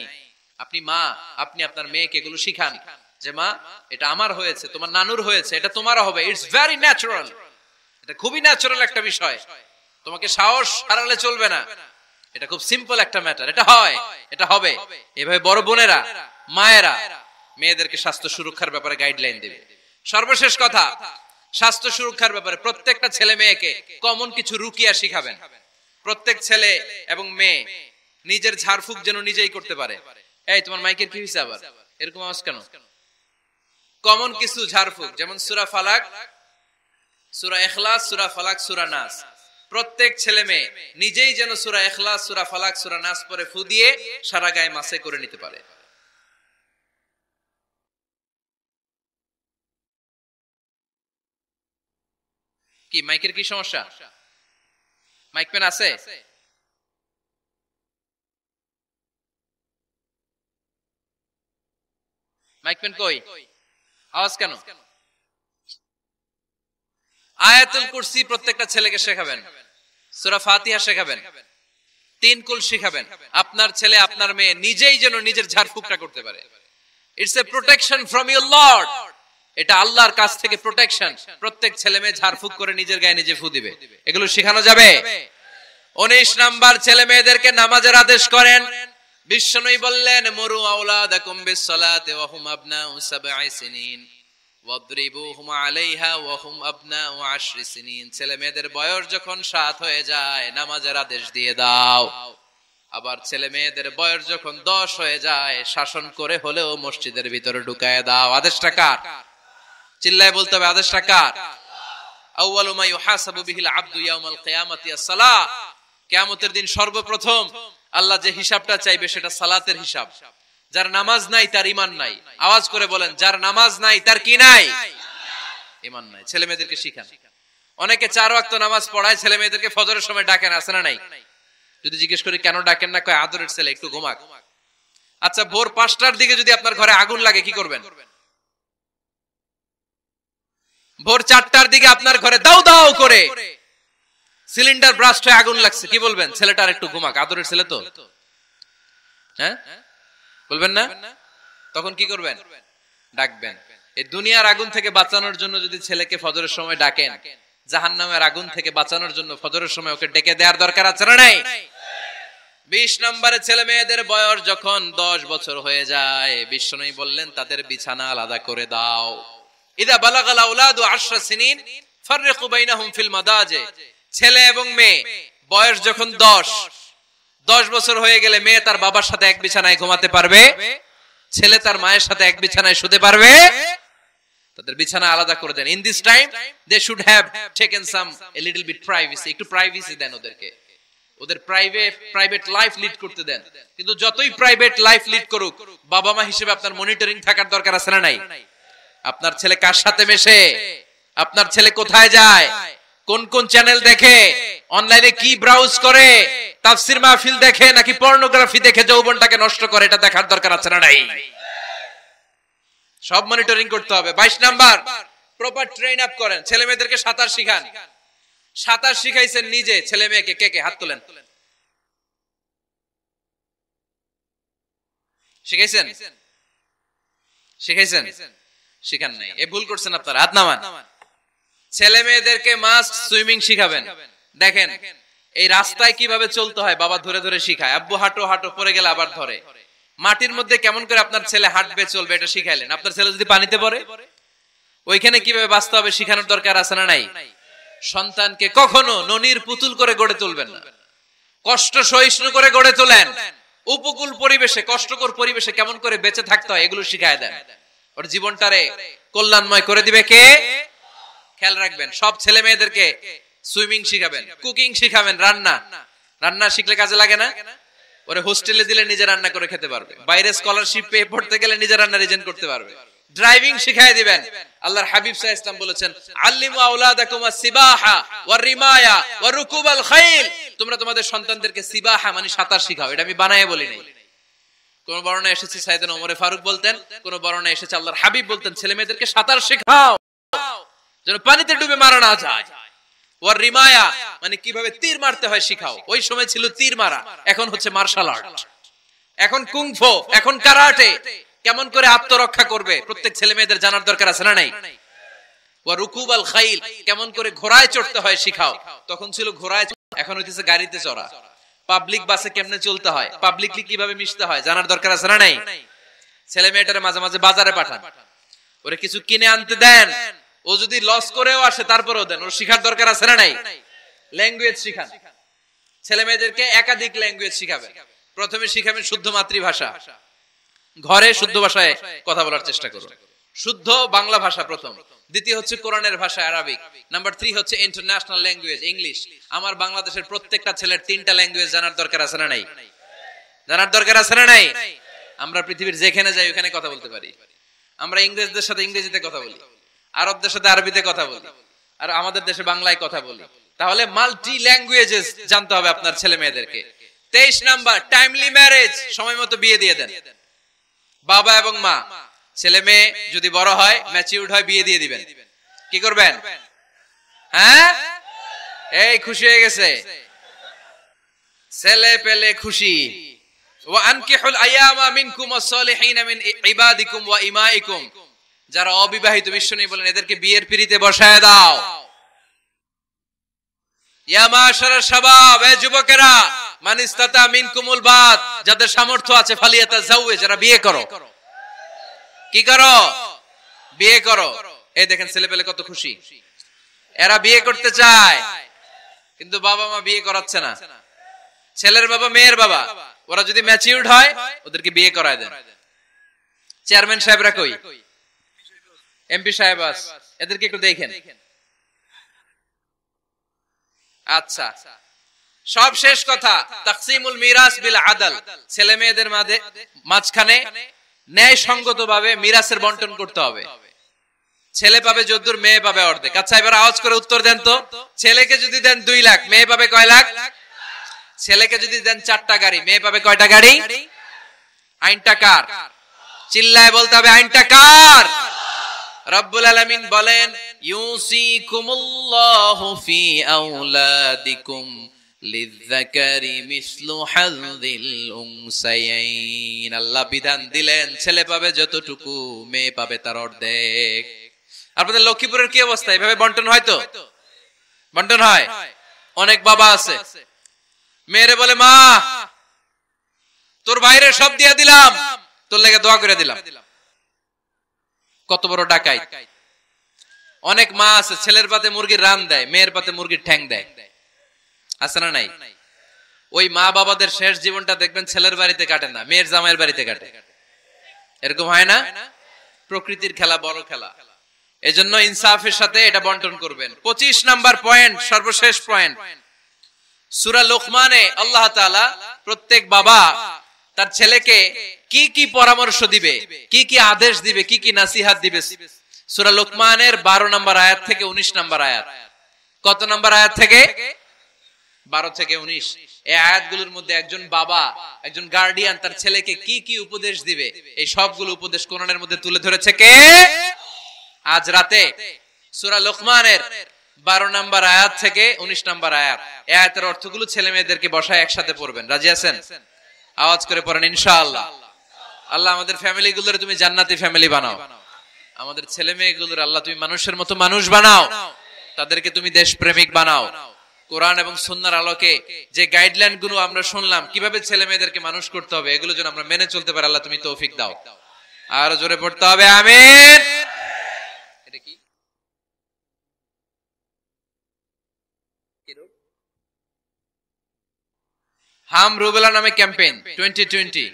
আপনি মা, আপনি আপনার মেয়েকে এগুলো শিখান যে মা এটা আমার হয়েছে, তোমার নানুর হয়েছে, এটা তোমারও হবে। It's very natural. এটা খুবই ন্যাচারাল একটা বিষয়, তোমাকে সাহস হারালে চলবে না। এটা খুব সিম্পল একটা ম্যাটার, এটা হয়, এটা হবে। এভাবে বড় বোনেরা, মায়েরা মেয়েদেরকে স্বাস্থ্য সুরক্ষার ব্যাপারে গাইডলাইন দেবে। সর্বশেষ কথা, স্বাস্থ্য সুরক্ষার ব্যাপারে প্রত্যেকটা ছেলে মেয়েকে কমন কিছু রুকিয়া শিখাবেন। প্রত্যেক ছেলে এবং মেয়ে নিজের ঝাড়ফুঁক যেন নিজেই করতে পারে। এই তোমার মাইকের কি হয়েছে আবার এরকম আওয়াজ কেন? কমন কিছু ঝাড়ফুঁক, যেমন সূরা ফালাক, সূরা ইখলাস, সূরা ফালাক, সূরা নাস। প্রত্যেক ছেলে মেয়ে নিজেই যেন সূরা ইখলাস, সূরা ফালাক, সূরা নাস পরে ফু দিয়ে সারা গায়ে মাসে করে নিতে পারে। কি মাইকের কি সমস্যা? মাইক পেন আছে? মাইক পেন কই? আওয়াজ কেন? আয়াতুল কুরসি প্রত্যেকটা ছেলেকে শেখাবেন, সূরা ফাতিহা শেখাবেন, 3 কুল শেখাবেন। আপনার ছেলে আপনার মেয়ে নিজেই যেন নিজের ঝাড়ফুঁকটা করতে পারে। It's a protection from your Lord. এটা আল্লাহর কাছ থেকে প্রোটেকশন। প্রত্যেক ছেলে মেয়ে ঝাড়ফুঁক করে নিজের গায়ে নিজে ফু দিবে। এগুলো শেখানো যাবে। 19 নাম্বার, ছেলে মেয়েদেরকে নামাজের আদেশ করেন। বিশ্বনবী বললেন মুরু আওলাদাকুম বিসসালাতি ওয়া হুম আবনাউ 7 সিনিন ওয়াদরিবুহুম আলাইহা ওয়া হুম আবনাউ 10 সিনিন। ছেলে মেয়েদের বয়স যখন 7 হয়ে যায় নামাজের আদেশ দিয়ে দাও। আবার ছেলে মেয়েদের বয়স যখন 10 হয়ে যায় শাসন করে হলেও মসজিদের ভিতরে ঢুকায় দাও। আদেশটা কার? চিল্লায় বলতে হবে, আদেশটা কার? আউয়ালু মা ইউহাসাবু বিহিল আবদু ইয়াউমাল কিয়ামাতি আস-সালাহ। কিয়ামতের দিন সর্বপ্রথম আল্লাহ যে হিসাবটা চাইবে সেটা সালাতের হিসাব। যার নামাজ নাই তার ঈমান নাই। আওয়াজ করে বলেন, যার নামাজ নাই তার কি নাই? ঈমান নাই। ছেলে মেয়েদেরকে শিখান। অনেকে 4 ওয়াক্ত নামাজ পড়ায়, ছেলে মেয়েদেরকে ফজরের সময় ডাকেন, আছে না নাই? যদি জিজ্ঞেস করি কেন ডাকেন না, কয় আদরের ছেলে একটু ঘুমাক। আচ্ছা, ভোর 5টার দিকে যদি আপনার ঘরে আগুন লাগে কি করবেন? ভোর 4টার দিকে আপনার ঘরে দাউ দাউ করে সিলিন্ডার ব্রাস্ট হয়ে আগুন লাগছে, কি বলবেন? ছেলেটার একটু ঘুমাক, আদরের ছেলে তো। হ্যাঁ বলবেন না? তখন কি করবেন? ডাকবেন। এই দুনিয়ার আগুন থেকে বাঁচানোর জন্য যদি ছেলেকে ফজরের সময় ডাকেন, জাহান্নামের আগুন থেকে বাঁচানোর জন্য ফজরের সময় ওকে ডেকে দেওয়ার দরকার আছে না নাই? 20 নম্বরে, ছেলে মেয়েদের বয়স যখন 10 বছর হয়ে যায় বিশ্বনবী বললেন তাদের বিছানা আলাদা করে দাও। ইদা বালাগাল আওলাদু 10 সিনিন ফাররিকু বাইনাহুম ফিল মাদাজি। ছেলে এবং মেয়ে বয়স যখন 10 বছর হয়ে গেলে মেয়ে তার বাবার সাথে এক বিছানায় ঘুমাতে পারবে, ছেলে তার মায়ের সাথে এক বিছানায় শুতে পারবে। তাদের বিছানা আলাদা করে দেন। In this time they should have taken some a little bit privacy, একটু প্রাইভেসি দেন ওদেরকে, ওদের প্রাইভেট লাইফ লিড করতে দেন। কিন্তু যতই প্রাইভেট লাইফ লিড করুক, বাবা মা হিসেবে আপনার মনিটরিং থাকার দরকার আছে না নাই? আপনার ছেলে কার সাথে মেশে, আপনার ছেলে কোথায় যায়, কোন কোন চ্যানেল দেখে, অনলাইনে কি ব্রাউজ করে, তাফসির মাহফিল দেখে নাকি পর্নোগ্রাফি দেখে যৌবনটাকে নষ্ট করে, এটা দেখার দরকার আছে না নাই? সব মনিটরিং করতে হবে। 22 নাম্বার, প্রপার ট্রেন আপ করেন। ছেলে মেয়েদেরকে সাঁতার শিখান। সাঁতার শিখাইছেন নিজে ছেলে মেয়েকে? কে কে হাত তোলেন। শিখাইছেন? শিখাইছেন? শিখান নাই, এ ভুল করছেন আপনারা, হাত নামান। ছেলে মেয়েদেরকে মাস্ট সুইমিং শিখাবেন। দেখেন এই রাস্তায় কিভাবে চলতে হয় বাবা ধরে ধরে শিখায়। আব্বু হাঁটো হাঁটো, পড়ে গেলে আবার ধরে। মাটির মধ্যে কেমন করে আপনার ছেলে হাঁটবে চলবে এটা শিখাইলেন। আপনার ছেলে যদি পানিতে পড়ে, ওইখানে কিভাবে বাঁচতে হবে শিখানোর দরকার আছে না নাই? সন্তানকে কখনো ননির পুতুল করে গড়ে তুলবেন না, কষ্ট সহিষ্ণু করে গড়ে তোলেন। উপকূল পরিবেশে, কষ্টকর পরিবেশে কেমন করে বেঁচে থাকতে হয় এগুলো শিখায় দেন। ওর জীবনটারে কল্যাণময় করে দিবে কে? খেয়াল রাখবেন। সব ছেলে মেয়েদেরকে সুইমিং শিখাবেন, কুকিং শিখাবেন, রান্না শিখলে কাজে লাগে না? ওরে হোস্টেলে দিলে নিজে রান্না করে খেতে পারবে, বাইরে স্কলারশিপ পেয়ে পড়তে গেলে নিজে রান্না রিজেন্ট করতে পারবে। ড্রাইভিং শিখায় দিবেন। আল্লাহর হাবিব সাল্লাল্লাহু আলাইহি ওয়াসাল্লাম বলেছেন, আল্লিমু আওলাদাকুম আস-সিবাহা ওয়ার রিমায়া ওয়া রুকুবাল খাইল। তোমরা তোমাদের সন্তানদেরকে সিবাহা মানে সাঁতার শিখাও। এটা আমি বানায়ে বলি নাই। কোন বর্ণনায় এসেছে সাইয়েদনা ওমর ফারুক বলতেন, কোন বর্ণনায় এসেছে আল্লাহর হাবিব বলতেন, ছেলে মেয়েদেরকে সাঁতার শেখাও যেন পানিতে ডুবে মারা না যায়। ওয়ার রিমায়া মানে কিভাবে তীর মারতে হয় শিখাও। ওই সময় ছিল তীর মারা, এখন হচ্ছে মার্শাল আর্ট, এখন কুংফু, এখন কারাটে। কেমন করে আত্মরক্ষা করবে প্রত্যেক ছেলে মেয়েদের জানার দরকার আছে না নাই? ওয়া রুকুবাল খাইল, কেমন করে ঘোড়ায় চড়তে হয় শিখাও। তখন ছিল ঘোড়ায়, এখন হইতেছে গাড়িতে চড়া। পাবলিক বাসে কেমনে চলতে হয়, পাবলিকলি কিভাবে মিশতে হয় জানার দরকার আছে না নাই? ছেলে মেয়েটারে মাঝে মাঝে বাজারে পাঠান, ওরে কিছু কিনে আনতে দেন। ও যদি লস করেও আসে তারপরেও দেন, ওর শিখার দরকার আছে না নাই? ল্যাঙ্গুয়েজ শিখান। ছেলে মেয়েদেরকে একাধিক ল্যাঙ্গুয়েজ শিখাবেন। প্রথমে শিখাবেন শুদ্ধ মাতৃভাষা, ঘরে শুদ্ধ ভাষায় কথা বলার চেষ্টা করুন। শুদ্ধ বাংলা ভাষা প্রথম। দ্বিতীয় হচ্ছে কোরআনের ভাষা আরবিক। নাম্বার 3 হচ্ছে ইন্টারন্যাশনাল ল্যাঙ্গুয়েজ ইংলিশ। আমার বাংলাদেশের প্রত্যেকটা ছেলের 3টা ল্যাঙ্গুয়েজ জানার দরকার আছে না নাই? জানার দরকার আছে না নাই? আমরা পৃথিবীর যেখানে যাই ওখানে কথা বলতে পারি। আমরা ইংরেজদের সাথে ইংরেজিতে কথা বলি, আরবদের সাথে আরবিতে কথা বলি, আর আমাদের দেশে বাংলায় কথা বলি। তাহলে মাল্টি ল্যাঙ্গুয়েজেস জানতে হবে আপনার ছেলে মেয়েদেরকে। 23 নাম্বার, টাইমলি ম্যারেজ, সময় মতো বিয়ে দিয়ে দেন। বাবা এবং মা, ছেলে মেয়ে যদি বড় হয়, ম্যাচিউরড হয়, বিয়ে দিয়ে দিবেন। কি করবেন? হ্যাঁ, এই খুশি হয়ে গেছে, ছেলে পেলে খুশি। ওয়া আনকিহুল আয়ামা মিনকুম ওয়াস-সালিহিনা মিন ইবাদিকুম ওয়া ইমাইকুম, যারা অবিবাহিত বিশ্বনবী বলেন এদেরকে বিয়ের পিঁড়িতে বসায় দাও। ইয়া মাশারাশ শাবাব, এ যুবকেরা, মান ইসতাতা মিনকুমুল বাত, যাদের সামর্থ্য আছে ফালিয়াতাজাওয়াজ, যারা বিয়ে করো। কি করো? বিয়ে করো। এই দেখেন ছেলে পেলে কত খুশি, এরা বিয়ে করতে চায় কিন্তু বাবা মা বিয়ে করাচ্ছে না। ছেলের বাবা মেয়ের বাবা, ওরা যদি ম্যাচিউরড হয় ওদেরকে বিয়ে করায় দেন। চেয়ারম্যান সাহেবরা কই? এমপি সাহেব আস, এদেরকে একটু দেখেন। আচ্ছা, সব শেষ কথা, তাকসিমুল মিরাস বিল আদল, ছেলে মেয়েদের মাঝখানে ন্যায় সঙ্গতভাবে মিরাসের বন্টন করতে হবে। ছেলে পাবে যদ্দুর, মেয়ে পাবে অর্ধেক। আচ্ছা এবার আওয়াজ করে উত্তর দেন তো, ছেলেকে যদি দেন 2 লাখ, মেয়ে পাবে কয় লাখ? ছেলেকে যদি দেন 4টা গাড়ি, মেয়ে পাবে কয়টা গাড়ি? আইনটা কার? চিল্লায় বলতে হবে, আইনটা কার? রব্বুল আলামিন বলেন, ইউসিকুমুল্লাহু ফি আওলাদিকুম লিযযাকারি মিসলু হাযযিল উনসায়াইন। আল্লাহ বিধান দিলেন ছেলে পাবে যতটুকু, মেয়ে পাবে তার অর্ধেক। আপনাদের লক্ষ্মীপুরের কি অবস্থা? এভাবে বন্টন হয় তো? বন্টন হয়? অনেক বাবা আছে, মেয়েরে বলে, মা তোর বাইরে সব দিয়ে দিলাম, তোর লেগে দোয়া করে দিলাম। কত বড় ডাকাই! অনেক মা আছে ছেলের পাতে মুরগির রান দেয়, মেয়ের পাতে মুরগির ঠ্যাং দেয়। আছে না নাই? ওই মা বাবাদের শেষ জীবনটা দেখবেন ছেলের বাড়িতে কাটে না, মেয়ের জামাইয়ের বাড়িতে কাটে। এরকম হয় না? প্রকৃতির খেলা বড় খেলা। এজন্য ইনসাফের সাথে এটা বন্টন করবেন। 25 নাম্বার পয়েন্ট, সর্বশেষ পয়েন্ট। সূরা লোকমানে আল্লাহ তাআলা প্রত্যেক বাবা তার ছেলেকে কি কি পরামর্শ দিবে, কি কি আদেশ দিবে, কি কি নাসিহাত দিবে, সূরা লোকমানের 12 নম্বর আয়াত থেকে 19 নম্বর আয়াত। কত নম্বর আয়াত থেকে? 12 থেকে 19। এই আয়াতগুলোর মধ্যে একজন বাবা, একজন গার্ডিয়ান তার ছেলেকে কি কি উপদেশ দিবে, এই সবগুলো উপদেশ কোরআনের মধ্যে তুলে ধরেছে কে? আজ রাতে সূরা লোকমানের 12 নম্বর আয়াত থেকে 19 নম্বর আয়াত। এই আয়াতের অর্থগুলো ছেলে মেয়েদেরকে বসায় একসাথে পড়বেন। রাজি আছেন? আওয়াজ করে পড়েন ইনশাআল্লাহ। আল্লাহ আমাদের ফ্যামিলিগুলোরে তুমি জান্নাতি ফ্যামিলি বানাও। আমাদের ছেলে মেয়েগুলোর আল্লাহ তুমি মানুষের মতো মানুষ বানাও, তাদেরকে তুমি দেশপ্রেমিক বানাও। কোরআন এবং সুন্নাহর আলোকে যে গাইডলাইন গুলো আমরা শুনলাম কিভাবে ছেলে মেয়েদেরকে মানুষ করতে হবে, এগুলো যেন আমরা মেনে চলতে পারি, আল্লাহ তুমি তৌফিক দাও। আর জোরে পড়তে হবে আমিন। এটা কি? হাম রুবেলা নামে ক্যাম্পেইন 2020।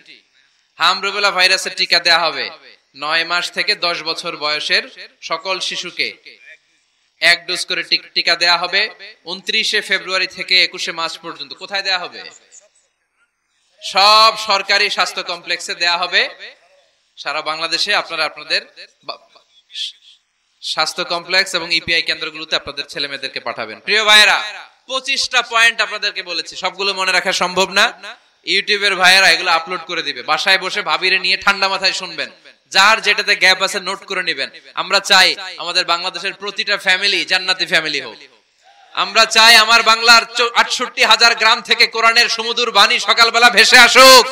হাম রুবেলা ভাইরাসের টিকা দেয়া হবে 9 মাস থেকে 10 বছর বয়সের সকল শিশুকে 1 ডোজ করে টিকা দেয়া হবে 29 ফেব্রুয়ারি থেকে 21 মার্চ পর্যন্ত। কোথায় দেয়া হবে? সব সরকারি স্বাস্থ্য কমপ্লেক্সে দেয়া হবে সারা বাংলাদেশে। আপনারা আপনাদের স্বাস্থ্য কমপ্লেক্স এবং ইপিআই কেন্দ্রগুলোতে আপনাদের ছেলে মেয়েদেরকে পাঠাবেন। প্রিয় ভাইয়েরা, 25টা পয়েন্ট আপনাদেরকে বলেছি, সবগুলো মনে রাখা সম্ভব না। ইউটিউবের ভাইয়েরা এগুলো আপলোড করে দিবে, বাসায় বসে ভাবিরে নিয়ে ঠান্ডা মাথায় শুনবেন, যার যেটাতে গ্যাপ আছে নোট করে নেবেন। আমরা চাই আমাদের বাংলাদেশের প্রতিটা ফ্যামিলি জান্নাতি ফ্যামিলি হোক। আমরা চাই আমার বাংলার 68,000 গ্রাম থেকে কোরআনের সুমধুর বাণী সকালবেলা ভেসে আসুক।